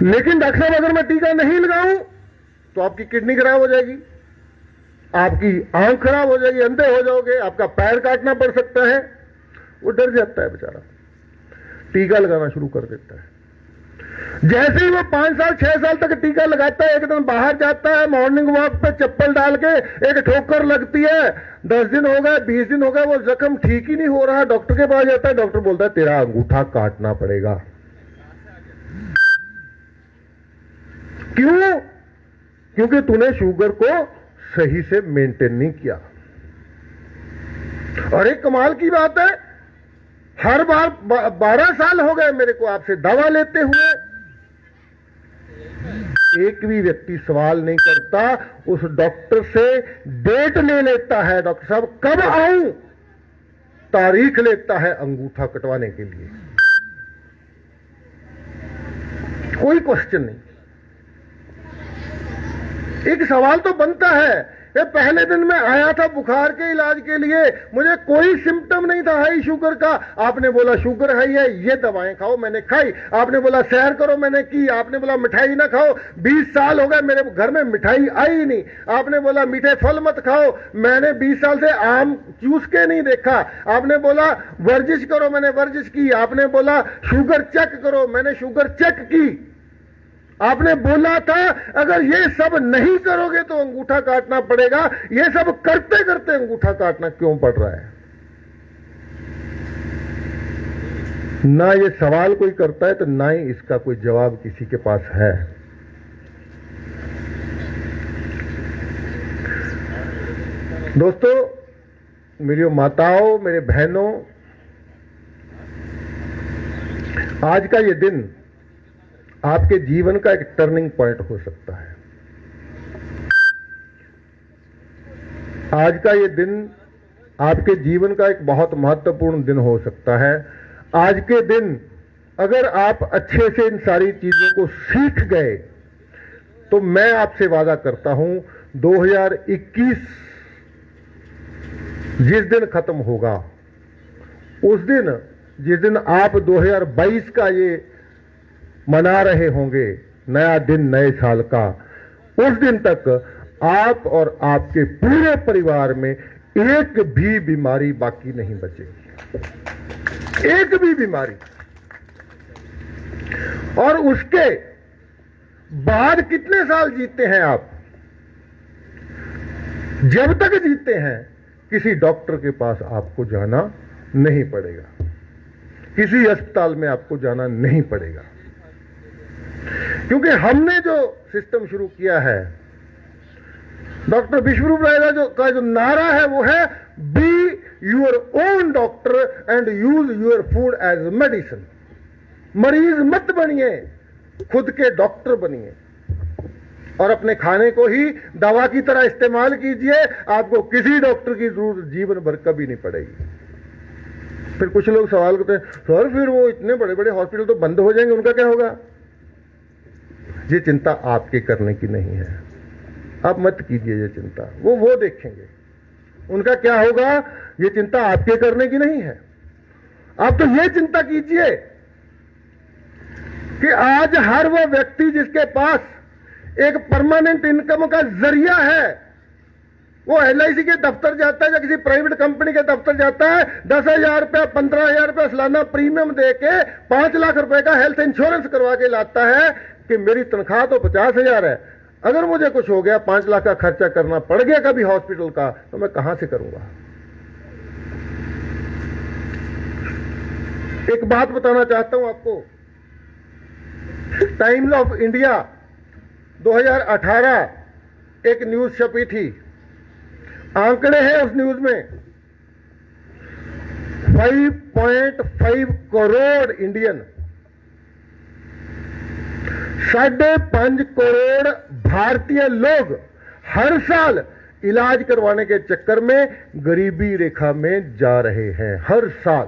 लेकिन डॉक्टर साहब अगर मैं टीका नहीं लगाऊं तो आपकी किडनी खराब हो जाएगी, आपकी आंख खराब हो जाएगी, अंधे हो जाओगे, आपका पैर काटना पड़ सकता है। वो डर जाता है बेचारा, टीका लगाना शुरू कर देता है। जैसे ही वो 5 साल 6 साल तक टीका लगाता है, एक दिन बाहर जाता है, मॉर्निंग वॉक पे चप्पल डाल के एक ठोकर लगती है, 10 दिन हो गए 20 दिन हो गए, वो जख्म ठीक ही नहीं हो रहा। डॉक्टर के पास जाता है, डॉक्टर बोलता है तेरा अंगूठा काटना पड़ेगा। क्यों? क्योंकि तूने शुगर को सही से मेंटेन नहीं किया। और एक कमाल की बात है, हर बार 12 साल हो गए मेरे को आपसे दवा लेते हुए, एक भी व्यक्ति सवाल नहीं करता, उस डॉक्टर से डेट ले लेता है, डॉक्टर साहब कब आऊं, तारीख लेता है अंगूठा कटवाने के लिए। कोई क्वेश्चन नहीं। एक सवाल तो बनता है, ये पहले दिन में आया था बुखार के इलाज के लिए, मुझे कोई सिम्टम नहीं था हाई शुगर का, आपने बोला शुगर हाई है, ये दवाएं खाओ, मैंने खाई। आपने बोला सैर करो, मैंने की। आपने बोला मिठाई ना खाओ, 20 साल हो गए मेरे घर में मिठाई आई ही नहीं। आपने बोला मीठे फल मत खाओ, मैंने 20 साल से आम चूस के नहीं देखा। आपने बोला वर्जिश करो, मैंने वर्जिश की। आपने बोला शुगर चेक करो, मैंने शुगर चेक की। आपने बोला था अगर ये सब नहीं करोगे तो अंगूठा काटना पड़ेगा, ये सब करते करते अंगूठा काटना क्यों पड़ रहा है? ना ये सवाल कोई करता है तो ना ही इसका कोई जवाब किसी के पास है। दोस्तों, मेरी माताओं, मेरे बहनों, आज का ये दिन आपके जीवन का एक टर्निंग पॉइंट हो सकता है। आज का ये दिन आपके जीवन का एक बहुत महत्वपूर्ण दिन हो सकता है। आज के दिन अगर आप अच्छे से इन सारी चीजों को सीख गए तो मैं आपसे वादा करता हूं 2021 जिस दिन खत्म होगा, उस दिन जिस दिन आप 2022 का ये मना रहे होंगे, नया दिन नए साल का, उस दिन तक आप और आपके पूरे परिवार में एक भी बीमारी बाकी नहीं बचेगी, एक भी बीमारी। और उसके बाद कितने साल जीते हैं आप? जब तक जीते हैं किसी डॉक्टर के पास आपको जाना नहीं पड़ेगा, किसी अस्पताल में आपको जाना नहीं पड़ेगा, क्योंकि हमने जो सिस्टम शुरू किया है, डॉक्टर विश्वरूप राय का जो नारा है वो है be your own doctor and use your food as medicine. मरीज मत बनिए, खुद के डॉक्टर बनिए और अपने खाने को ही दवा की तरह इस्तेमाल कीजिए। आपको किसी डॉक्टर की जरूरत जीवन भर कभी नहीं पड़ेगी। फिर कुछ लोग सवाल करते हैं, सर फिर वो इतने बड़े बड़े हॉस्पिटल तो बंद हो जाएंगे, उनका क्या होगा? ये चिंता आपके करने की नहीं है, आप मत कीजिए ये चिंता, वो देखेंगे उनका क्या होगा। ये चिंता आपके करने की नहीं है। आप तो ये चिंता कीजिए कि आज हर वो व्यक्ति जिसके पास एक परमानेंट इनकम का जरिया है, वो LIC के दफ्तर जाता है या किसी प्राइवेट कंपनी के दफ्तर जाता है, 10,000 रुपया 15,000 रुपया सालाना प्रीमियम देके 5 लाख रुपए का हेल्थ इंश्योरेंस करवा के लाता है कि मेरी तनख्वाह तो 50,000 है, अगर मुझे कुछ हो गया 5 लाख का खर्चा करना पड़ गया कभी हॉस्पिटल का, तो मैं कहां से करूंगा। एक बात बताना चाहता हूं आपको, टाइम्स ऑफ इंडिया 2018 एक न्यूज छपी थी, आंकड़े हैं उस न्यूज में, 5.5 करोड़ इंडियन, 5.5 करोड़ भारतीय लोग हर साल इलाज करवाने के चक्कर में गरीबी रेखा में जा रहे हैं हर साल।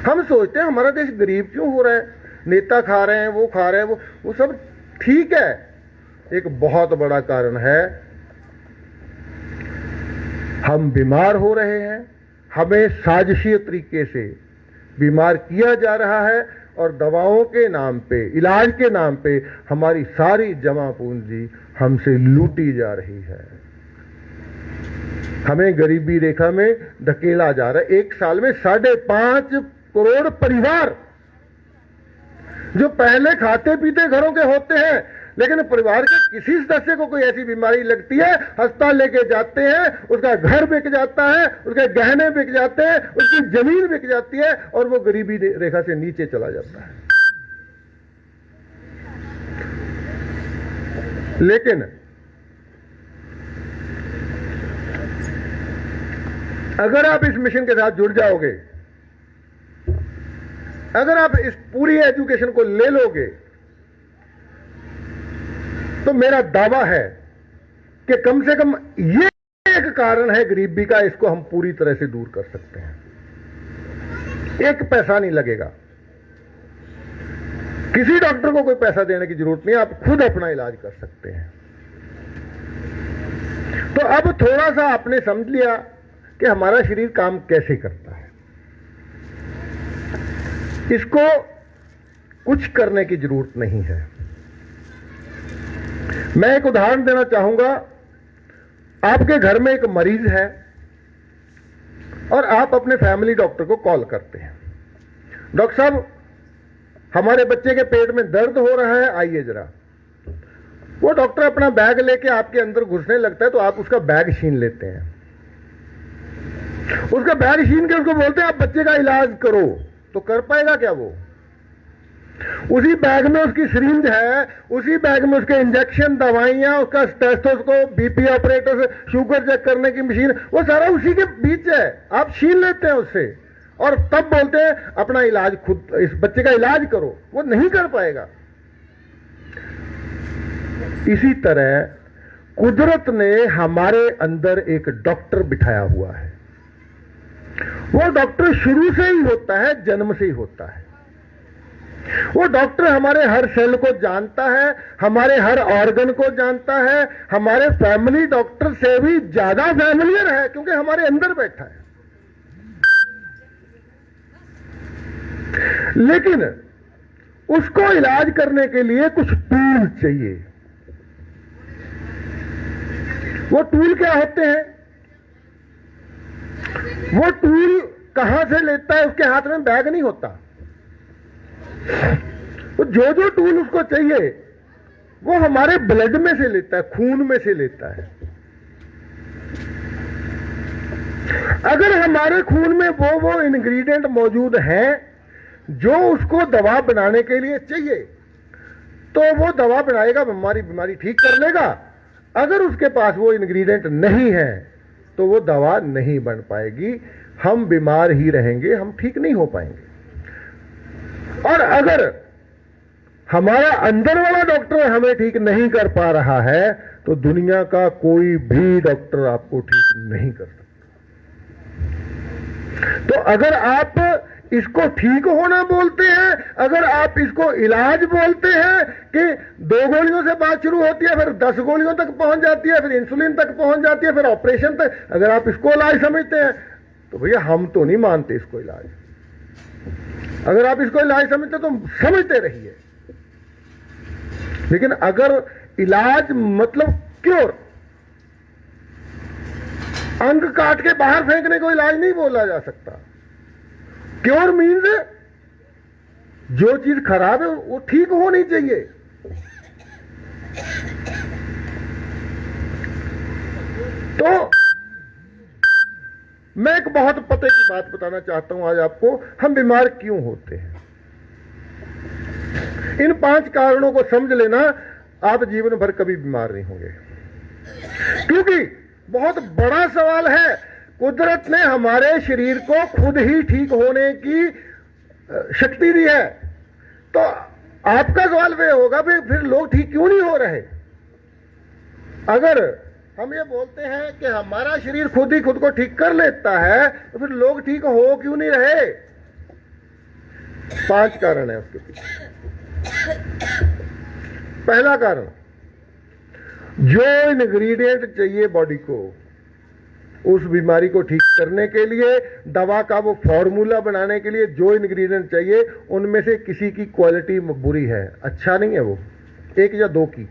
हम सोचते हैं हमारा देश गरीब क्यों हो रहा है, नेता खा रहे हैं, वो खा रहे हैं, वो सब ठीक है। एक बहुत बड़ा कारण है हम बीमार हो रहे हैं, हमें साजिशी तरीके से बीमार किया जा रहा है और दवाओं के नाम पे, इलाज के नाम पे हमारी सारी जमा पूंजी हमसे लूटी जा रही है, हमें गरीबी रेखा में धकेला जा रहा है। एक साल में 5.5 करोड़ परिवार जो पहले खाते पीते घरों के होते हैं, लेकिन परिवार के किसी सदस्य को कोई ऐसी बीमारी लगती है, अस्पताल लेके जाते हैं, उसका घर बिक जाता है, उसके गहने बिक जाते हैं, उसकी जमीन बिक जाती है और वो गरीबी रेखा से नीचे चला जाता है। लेकिन अगर आप इस मिशन के साथ जुड़ जाओगे, अगर आप इस पूरी एजुकेशन को ले लोगे, तो मेरा दावा है कि कम से कम ये एक कारण है गरीबी का, इसको हम पूरी तरह से दूर कर सकते हैं। एक पैसा नहीं लगेगा, किसी डॉक्टर को कोई पैसा देने की जरूरत नहीं, आप खुद अपना इलाज कर सकते हैं। तो अब थोड़ा सा आपने समझ लिया कि हमारा शरीर काम कैसे करता है, इसको कुछ करने की जरूरत नहीं है। मैं एक उदाहरण देना चाहूंगा, आपके घर में एक मरीज है और आप अपने फैमिली डॉक्टर को कॉल करते हैं, डॉक्टर साहब हमारे बच्चे के पेट में दर्द हो रहा है, आइए जरा। वो डॉक्टर अपना बैग लेके आपके अंदर घुसने लगता है, तो आप उसका बैग छीन लेते हैं, उसका बैग छीन के उसको बोलते हैं आप बच्चे का इलाज करो। तो कर पाएगा क्या वो? उसी बैग में उसकी सिरिंज है, उसी बैग में उसके इंजेक्शन, दवाइयां, उसका stethoscope, BP operator, sugar check करने की मशीन, वो सारा उसी के बीच है। आप छीन लेते हैं उससे और तब बोलते हैं अपना इलाज खुद, इस बच्चे का इलाज करो। वो नहीं कर पाएगा। इसी तरह कुदरत ने हमारे अंदर एक डॉक्टर बिठाया हुआ है। वो डॉक्टर शुरू से ही होता है, जन्म से ही होता है। वो डॉक्टर हमारे हर सेल को जानता है, हमारे हर ऑर्गन को जानता है, हमारे फैमिली डॉक्टर से भी ज्यादा फैमिलियर है, क्योंकि हमारे अंदर बैठा है। लेकिन उसको इलाज करने के लिए कुछ टूल चाहिए। वो टूल क्या होते हैं? वो टूल कहां से लेता है? उसके हाथ में बैग नहीं होता। तो जो टूल उसको चाहिए वो हमारे ब्लड में से लेता है, खून में से लेता है। अगर हमारे खून में वो इंग्रेडिएंट मौजूद हैं जो उसको दवा बनाने के लिए चाहिए, तो वो दवा बनाएगा, बीमारी ठीक कर लेगा। अगर उसके पास वो इंग्रेडिएंट नहीं है तो वो दवा नहीं बन पाएगी, हम बीमार ही रहेंगे, हम ठीक नहीं हो पाएंगे। और अगर हमारा अंदर वाला डॉक्टर हमें ठीक नहीं कर पा रहा है तो दुनिया का कोई भी डॉक्टर आपको ठीक नहीं कर सकता। तो अगर आप इसको ठीक होना बोलते हैं, अगर आप इसको इलाज बोलते हैं कि 2 गोलियों से बात शुरू होती है, फिर 10 गोलियों तक पहुंच जाती है, फिर इंसुलिन तक पहुंच जाती है, फिर ऑपरेशन तक, अगर आप इसको इलाज समझते हैं तो भैया हम तो नहीं मानते इसको इलाज। अगर आप इसको इलाज समझते तो समझते रहिए, लेकिन अगर इलाज मतलब क्योर, अंग काट के बाहर फेंकने को इलाज नहीं बोला जा सकता। क्योर मीन्स जो चीज खराब है वो ठीक होनी चाहिए। तो मैं एक बहुत पते की बात बताना चाहता हूं आज आपको, हम बीमार क्यों होते हैं। इन 5 कारणों को समझ लेना, आप जीवन भर कभी बीमार नहीं होंगे। क्योंकि बहुत बड़ा सवाल है, कुदरत ने हमारे शरीर को खुद ही ठीक होने की शक्ति दी है। तो आपका सवाल वह होगा फिर लोग ठीक क्यों नहीं हो रहे। अगर हम ये बोलते हैं कि हमारा शरीर खुद ही खुद को ठीक कर लेता है, तो फिर लोग ठीक हो क्यों नहीं रहे। 5 कारण है उसके पीछे। पहला कारण, जो इंग्रेडिएंट चाहिए बॉडी को उस बीमारी को ठीक करने के लिए, दवा का वो फॉर्मूला बनाने के लिए जो इंग्रेडिएंट चाहिए, उनमें से किसी की क्वालिटी बुरी है, अच्छा नहीं है वो, 1 या 2 की।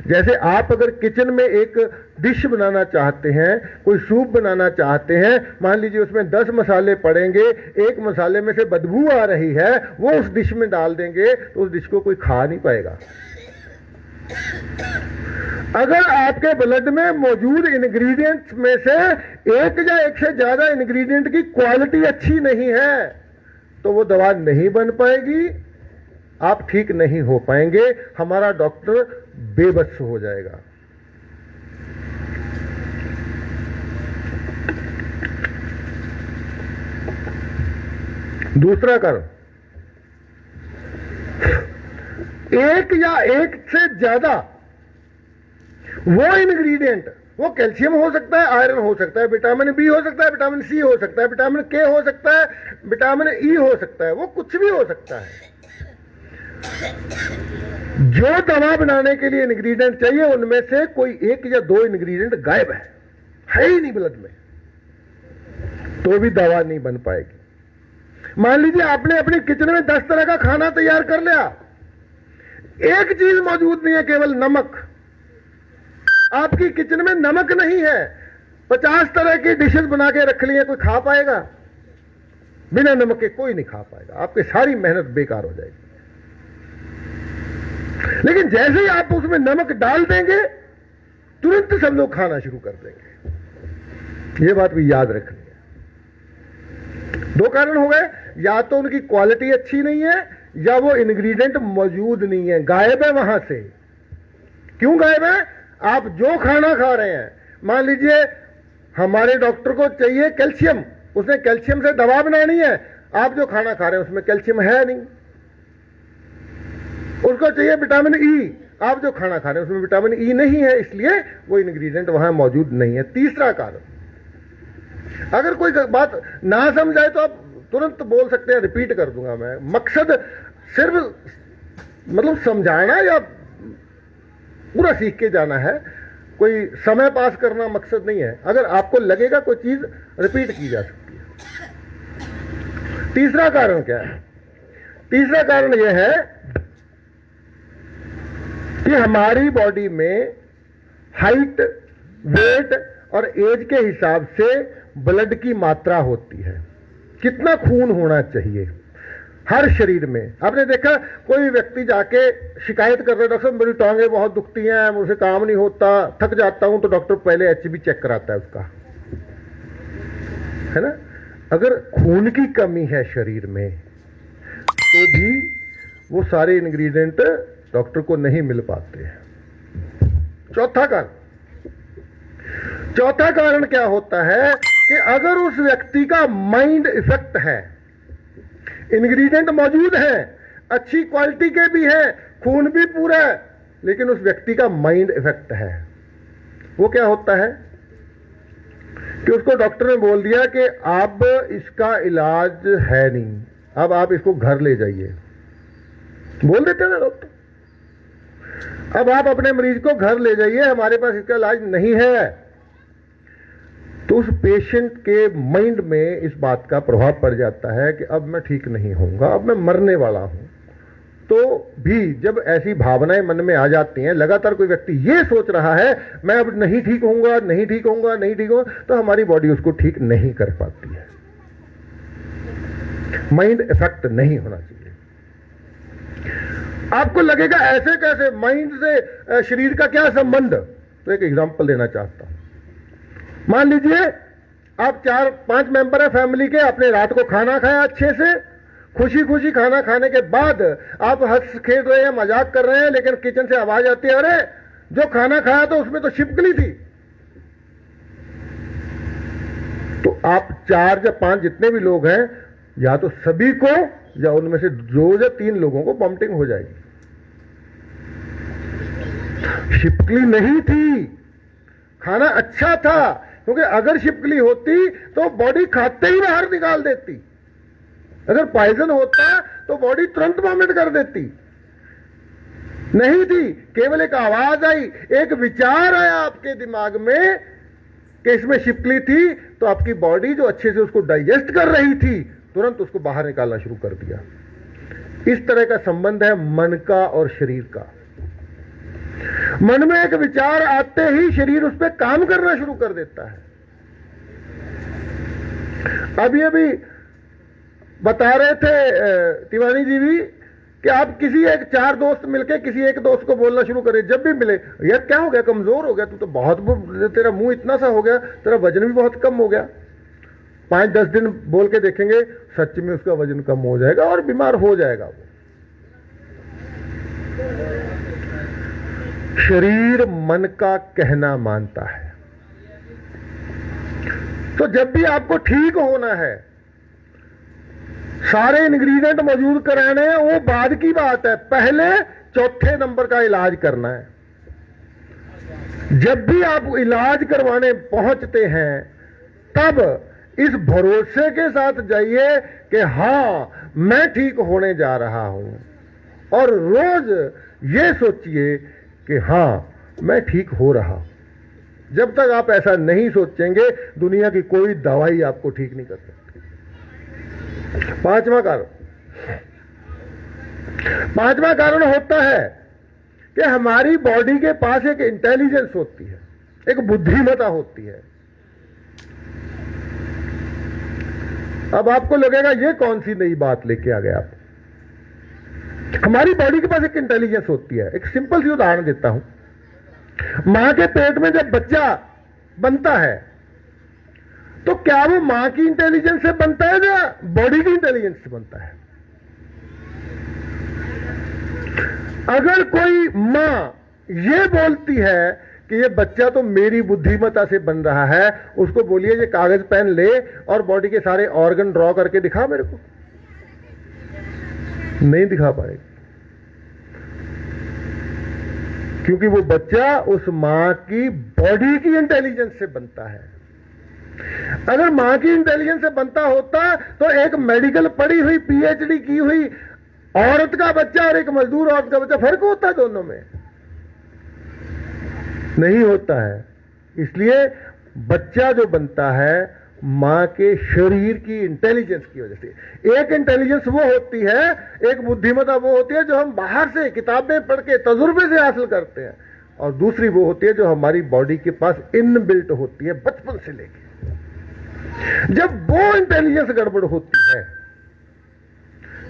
जैसे आप अगर किचन में एक डिश बनाना चाहते हैं, कोई सूप बनाना चाहते हैं, मान लीजिए उसमें 10 मसाले पड़ेंगे, एक मसाले में से बदबू आ रही है, वो उस डिश में डाल देंगे तो उस डिश को कोई खा नहीं पाएगा। अगर आपके ब्लड में मौजूद इंग्रेडिएंट्स में से एक या एक से ज्यादा इंग्रेडिएंट की क्वालिटी अच्छी नहीं है, तो वो दवा नहीं बन पाएगी, आप ठीक नहीं हो पाएंगे, हमारा डॉक्टर बेबस हो जाएगा। दूसरा कारण, एक या एक से ज्यादा वो इंग्रेडिएंट, वो कैल्शियम हो सकता है, आयरन हो सकता है, विटामिन बी हो सकता है, विटामिन सी हो सकता है, विटामिन के हो सकता है, विटामिन ई हो सकता है, वो कुछ भी हो सकता है। जो दवा बनाने के लिए इंग्रेडिएंट चाहिए उनमें से कोई 1 या 2 इंग्रेडिएंट गायब है ही नहीं ब्लड में, तो भी दवा नहीं बन पाएगी। मान लीजिए आपने अपनी किचन में 10 तरह का खाना तैयार कर लिया, एक चीज मौजूद नहीं है, केवल नमक। आपकी किचन में नमक नहीं है, 50 तरह की डिशेस बना के रख ली है, कोई खा पाएगा? बिना नमक के कोई नहीं खा पाएगा, आपकी सारी मेहनत बेकार हो जाएगी। लेकिन जैसे ही आप उसमें नमक डाल देंगे, तुरंत सब लोग खाना शुरू कर देंगे। ये बात भी याद रखनी है। 2 कारण हो गए, या तो उनकी क्वालिटी अच्छी नहीं है, या वो इंग्रेडिएंट मौजूद नहीं है, गायब है वहां से। क्यों गायब है? आप जो खाना खा रहे हैं, मान लीजिए हमारे डॉक्टर को चाहिए कैल्शियम, उसने कैल्शियम से दवा बनानी है, आप जो खाना खा रहे हैं उसमें कैल्शियम है नहीं। उसको चाहिए विटामिन ई, आप जो खाना खा रहे हैं उसमें विटामिन ई नहीं है, इसलिए वो इंग्रेडिएंट वहां मौजूद नहीं है। तीसरा कारण, अगर कोई बात ना समझाए तो आप तुरंत बोल सकते हैं, रिपीट कर दूंगा मैं। मकसद सिर्फ मतलब समझाना या पूरा सीख के जाना है, कोई समय पास करना मकसद नहीं है। अगर आपको लगेगा कोई चीज, रिपीट की जा सकती है। तीसरा कारण क्या है? तीसरा कारण यह है कि हमारी बॉडी में हाइट, वेट और एज के हिसाब से ब्लड की मात्रा होती है, कितना खून होना चाहिए हर शरीर में। आपने देखा कोई व्यक्ति जाके शिकायत कर रहा है, डॉक्टर मेरी टांगें बहुत दुखती हैं, मुझसे काम नहीं होता, थक जाता हूं, तो डॉक्टर पहले एचबी चेक कराता है उसका, है ना। अगर खून की कमी है शरीर में तो भी वो सारे इंग्रेडिएंट डॉक्टर को नहीं मिल पाते हैं। चौथा कारण क्या होता है कि अगर उस व्यक्ति का माइंड इफेक्ट है, इंग्रेडिएंट मौजूद है, अच्छी क्वालिटी के भी है, खून भी पूरा है, लेकिन उस व्यक्ति का माइंड इफेक्ट है, वो क्या होता है कि उसको डॉक्टर ने बोल दिया कि अब इसका इलाज है नहीं, अब आप इसको घर ले जाइए, बोल देते हैं ना डॉक्टर, अब आप अपने मरीज को घर ले जाइए, हमारे पास इसका इलाज नहीं है। तो उस पेशेंट के माइंड में इस बात का प्रभाव पड़ जाता है कि अब मैं ठीक नहीं होऊंगा, अब मैं मरने वाला हूं। तो भी जब ऐसी भावनाएं मन में आ जाती हैं, लगातार कोई व्यक्ति ये सोच रहा है मैं अब नहीं ठीक होऊंगा, नहीं ठीक होऊंगा, नहीं ठीक होऊंगा, तो हमारी बॉडी उसको ठीक नहीं कर पाती है। माइंड इफेक्ट नहीं होना चाहिए। आपको लगेगा ऐसे कैसे, माइंड से शरीर का क्या संबंध? तो एक एग्जांपल देना चाहता हूं। मान लीजिए आप 4-5 मेंबर है फैमिली के, आपने रात को खाना खाया अच्छे से, खुशी खुशी खाना खाने के बाद आप हंस खेल रहे हैं, मजाक कर रहे हैं, लेकिन किचन से आवाज आती है, अरे जो खाना खाया तो उसमें तो छिपकली थी। तो आप 4 या 5 जितने भी लोग हैं, या तो सभी को या उनमें से 2 या 3 लोगों को वॉमिटिंग हो जाएगी। छिपकली नहीं थी, खाना अच्छा था, क्योंकि अगर छिपकली होती तो बॉडी खाते ही बाहर निकाल देती, अगर पॉइजन होता तो बॉडी तुरंत वॉमिट कर देती। नहीं थी, केवल एक आवाज आई, एक विचार आया आपके दिमाग में कि इसमें छिपकली थी, तो आपकी बॉडी जो अच्छे से उसको डाइजेस्ट कर रही थी, तुरंत उसको बाहर निकालना शुरू कर दिया। इस तरह का संबंध है मन का और शरीर का। मन में एक विचार आते ही शरीर उस पर काम करना शुरू कर देता है। अभी अभी बता रहे थे तिवारी जी भी कि आप किसी 4 दोस्त मिलके किसी एक दोस्त को बोलना शुरू करें, जब भी मिले, यार क्या हो गया, कमजोर हो गया तू तो, बहुत तेरा मुंह इतना सा हो गया, तेरा वजन भी बहुत कम हो गया। 5-10 दिन बोल के देखेंगे, सच में उसका वजन कम हो जाएगा और बीमार हो जाएगा वो। शरीर मन का कहना मानता है। तो जब भी आपको ठीक होना है, सारे इंग्रेडिएंट मौजूद कराने हैं, वो बाद की बात है, पहले 4थे नंबर का इलाज करना है। जब भी आप इलाज करवाने पहुंचते हैं, तब इस भरोसे के साथ जाइए कि हां मैं ठीक होने जा रहा हूं, और रोज ये सोचिए कि हां मैं ठीक हो रहा हूं। जब तक आप ऐसा नहीं सोचेंगे, दुनिया की कोई दवाई आपको ठीक नहीं कर सकती। 5वां कारण होता है कि हमारी बॉडी के पास एक इंटेलिजेंस होती है, एक बुद्धिमत्ता होती है। अब आपको लगेगा ये कौन सी नई बात लेके आ गए आप। हमारी बॉडी के पास एक इंटेलिजेंस होती है। एक सिंपल सी उदाहरण देता हूं। मां के पेट में जब बच्चा बनता है, तो क्या वो मां की इंटेलिजेंस से बनता है या बॉडी की इंटेलिजेंस से बनता है? अगर कोई मां ये बोलती है कि ये बच्चा तो मेरी बुद्धिमत्ता से बन रहा है, उसको बोलिए ये कागज पेन ले और बॉडी के सारे ऑर्गन ड्रॉ करके दिखा मेरे को, नहीं दिखा पाएगी, क्योंकि वो बच्चा उस मां की बॉडी की इंटेलिजेंस से बनता है। अगर मां की इंटेलिजेंस से बनता होता तो एक मेडिकल पढ़ी हुई, पीएचडी की हुई औरत का बच्चा और एक मजदूर औरत का बच्चा, फर्क होता है दोनों में? नहीं होता है। इसलिए बच्चा जो बनता है मां के शरीर की इंटेलिजेंस की वजह से। एक इंटेलिजेंस वो होती है, एक बुद्धिमत्ता वो होती है जो हम बाहर से किताबें पढ़ के तजुर्बे से हासिल करते हैं, और दूसरी वो होती है जो हमारी बॉडी के पास इनबिल्ट होती है बचपन से लेके। जब वो इंटेलिजेंस गड़बड़ होती है,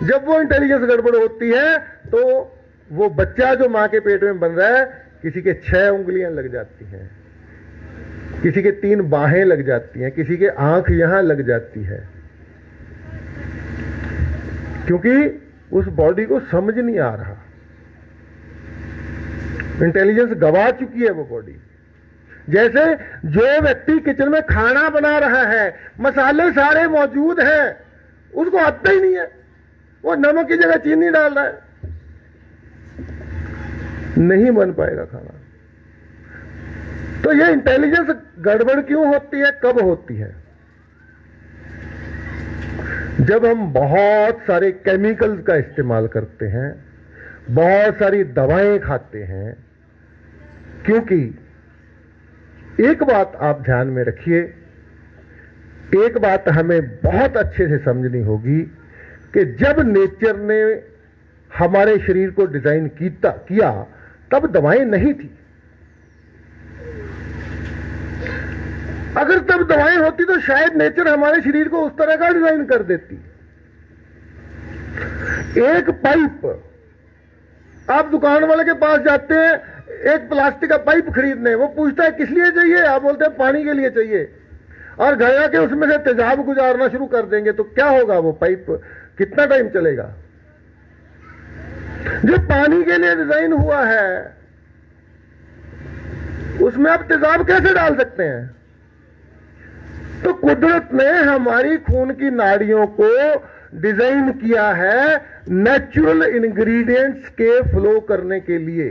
जब वो इंटेलिजेंस गड़बड़ होती है, तो वो बच्चा जो मां के पेट में बन रहा है, किसी के 6 उंगलियां लग जाती हैं, किसी के 3 बाहें लग जाती हैं, किसी के आंख यहां लग जाती है, क्योंकि उस बॉडी को समझ नहीं आ रहा, इंटेलिजेंस गवा चुकी है वो बॉडी। जैसे जो व्यक्ति किचन में खाना बना रहा है, मसाले सारे मौजूद हैं, उसको आता ही नहीं है, वो नमक की जगह चीनी डाल रहा है, नहीं बन पाएगा खाना। तो ये इंटेलिजेंस गड़बड़ क्यों होती है, कब होती है? जब हम बहुत सारे केमिकल्स का इस्तेमाल करते हैं, बहुत सारी दवाएं खाते हैं। क्योंकि एक बात आप ध्यान में रखिए एक बात हमें बहुत अच्छे से समझनी होगी कि जब नेचर ने हमारे शरीर को डिजाइन किया तब दवाएं नहीं थी। अगर तब दवाएं होती तो शायद नेचर हमारे शरीर को उस तरह का डिजाइन कर देती। एक पाइप, आप दुकान वाले के पास जाते हैं एक प्लास्टिक का पाइप खरीदने, वो पूछता है किस लिए चाहिए, आप बोलते हैं पानी के लिए चाहिए, और घर आके उसमें से तेजाब गुजारना शुरू कर देंगे तो क्या होगा? वो पाइप कितना टाइम चलेगा? जो पानी के लिए डिजाइन हुआ है उसमें आप तेजाब कैसे डाल सकते हैं? तो कुदरत ने हमारी खून की नाड़ियों को डिजाइन किया है नेचुरल इंग्रेडिएंट्स के फ्लो करने के लिए।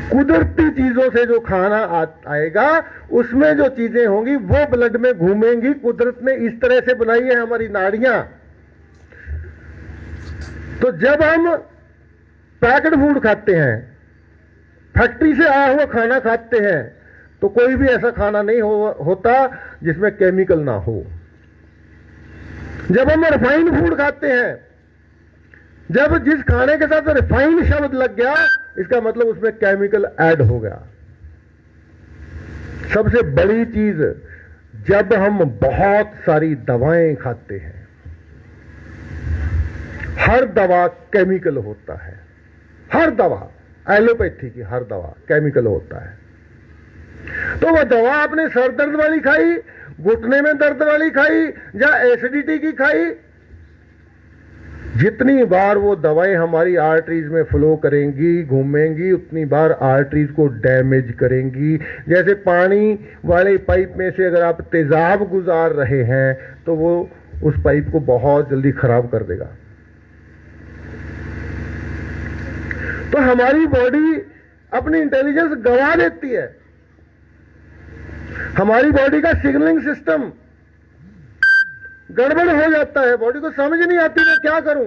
कुदरती चीजों से जो खाना आएगा उसमें जो चीजें होंगी वो ब्लड में घूमेंगी। कुदरत ने इस तरह से बनाई है हमारी नाड़ियां। तो जब हम पैक्ड फूड खाते हैं, फैक्ट्री से आया हुआ खाना खाते हैं, तो कोई भी ऐसा खाना नहीं होता जिसमें केमिकल ना हो। जब हम रिफाइंड फूड खाते हैं, जब जिस खाने के साथ रिफाइंड शब्द लग गया इसका मतलब उसमें केमिकल ऐड हो गया। सबसे बड़ी चीज, जब हम बहुत सारी दवाएं खाते हैं, हर दवा केमिकल होता है। हर दवा, एलोपैथी की हर दवा केमिकल होता है। तो वह दवा आपने सर दर्द वाली खाई, घुटने में दर्द वाली खाई या एसिडिटी की खाई, जितनी बार वो दवाएं हमारी आर्टरीज में फ्लो करेंगी, घूमेंगी, उतनी बार आर्टरीज को डैमेज करेंगी। जैसे पानी वाले पाइप में से अगर आप तेजाब गुजार रहे हैं तो वो उस पाइप को बहुत जल्दी खराब कर देगा। तो हमारी बॉडी अपनी इंटेलिजेंस गंवा देती है। हमारी बॉडी का सिग्नलिंग सिस्टम गड़बड़ हो जाता है, बॉडी को समझ नहीं आती मैं क्या करूं,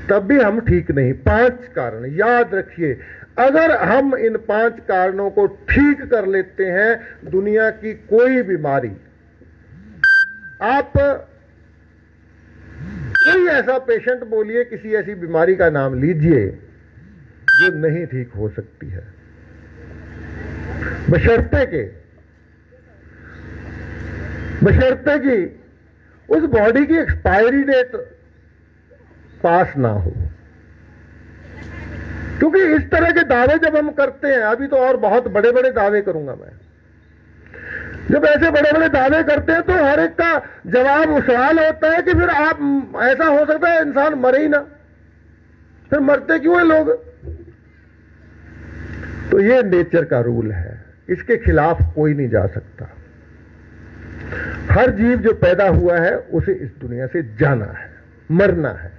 तब भी हम ठीक नहीं। 5 कारण याद रखिए, अगर हम इन 5 कारणों को ठीक कर लेते हैं, दुनिया की कोई बीमारी, आप कोई ऐसा पेशेंट बोलिए, किसी ऐसी बीमारी का नाम लीजिए जो नहीं ठीक हो सकती है, बशर्ते कि उस बॉडी की एक्सपायरी डेट पास ना हो। क्योंकि इस तरह के दावे जब हम करते हैं, अभी तो और बहुत बड़े बड़े दावे करूंगा मैं, जब ऐसे बड़े बड़े दावे करते हैं तो हर एक का जवाब सवाल होता है कि फिर आप, ऐसा हो सकता है इंसान मरे ही ना, फिर मरते क्यों है लोग? तो ये नेचर का रूल है, इसके खिलाफ कोई नहीं जा सकता। हर जीव जो पैदा हुआ है उसे इस दुनिया से जाना है, मरना है।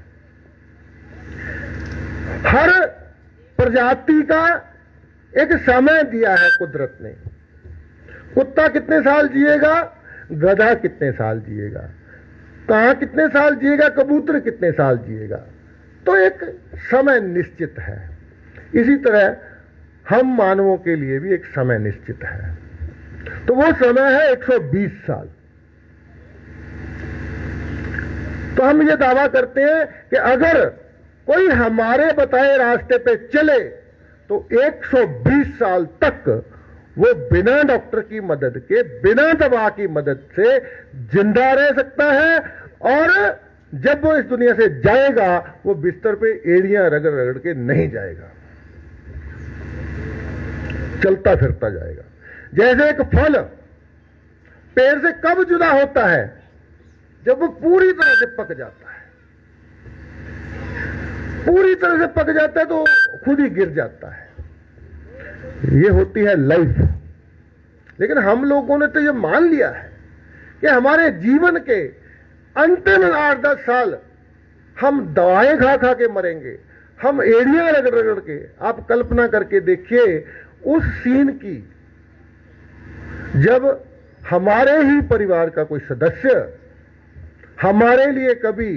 हर प्रजाति का एक समय दिया है कुदरत ने। कुत्ता कितने साल जिएगा, गधा कितने साल जिएगा, कां कितने साल जिएगा, कबूतर कितने साल जिएगा, तो एक समय निश्चित है। इसी तरह हम मानवों के लिए भी एक समय निश्चित है, तो वो समय है 120 साल। तो हम ये दावा करते हैं कि अगर कोई हमारे बताए रास्ते पे चले तो 120 साल तक वो बिना डॉक्टर की मदद के, बिना दवा की मदद से जिंदा रह सकता है, और जब वो इस दुनिया से जाएगा वो बिस्तर पे एड़ियां रगड़ रगड़ के नहीं जाएगा, चलता फिरता जाएगा। जैसे एक फल पेड़ से कब जुदा होता है, जब वो पूरी तरह से पक जाता है। पूरी तरह से पक जाता है तो खुद ही गिर जाता है। ये होती है लाइफ। लेकिन हम लोगों ने तो ये मान लिया है कि हमारे जीवन के अंतिम 8-10 साल हम दवाएं खा खा के मरेंगे, हम एड़ियां रगड़ रगड़ के। आप कल्पना करके देखिए उस सीन की, जब हमारे ही परिवार का कोई सदस्य हमारे लिए कभी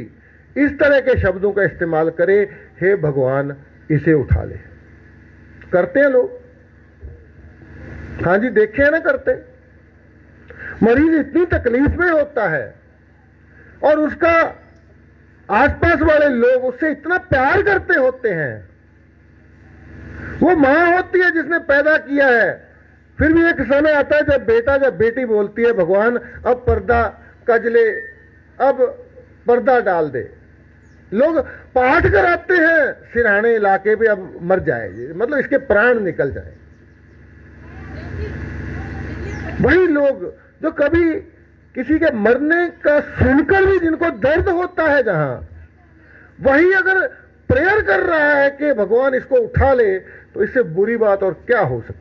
इस तरह के शब्दों का इस्तेमाल करे, हे भगवान इसे उठा ले। करते हैं लोग, हाँ जी, देखे हैं ना करते। मरीज इतनी तकलीफ में होता है और उसका आसपास वाले लोग उससे इतना प्यार करते होते हैं। वो मां होती है जिसने पैदा किया है, फिर भी एक समय आता है जब बेटी बोलती है भगवान अब पर्दा कज ले, अब पर्दा डाल दे। लोग पाठ कराते हैं सिरहाने इलाके पे, अब मर जाए, मतलब इसके प्राण निकल जाए। वही लोग जो कभी किसी के मरने का सुनकर भी जिनको दर्द होता है, जहां वही अगर प्रेयर कर रहा है कि भगवान इसको उठा ले, तो इससे बुरी बात और क्या हो सकती है।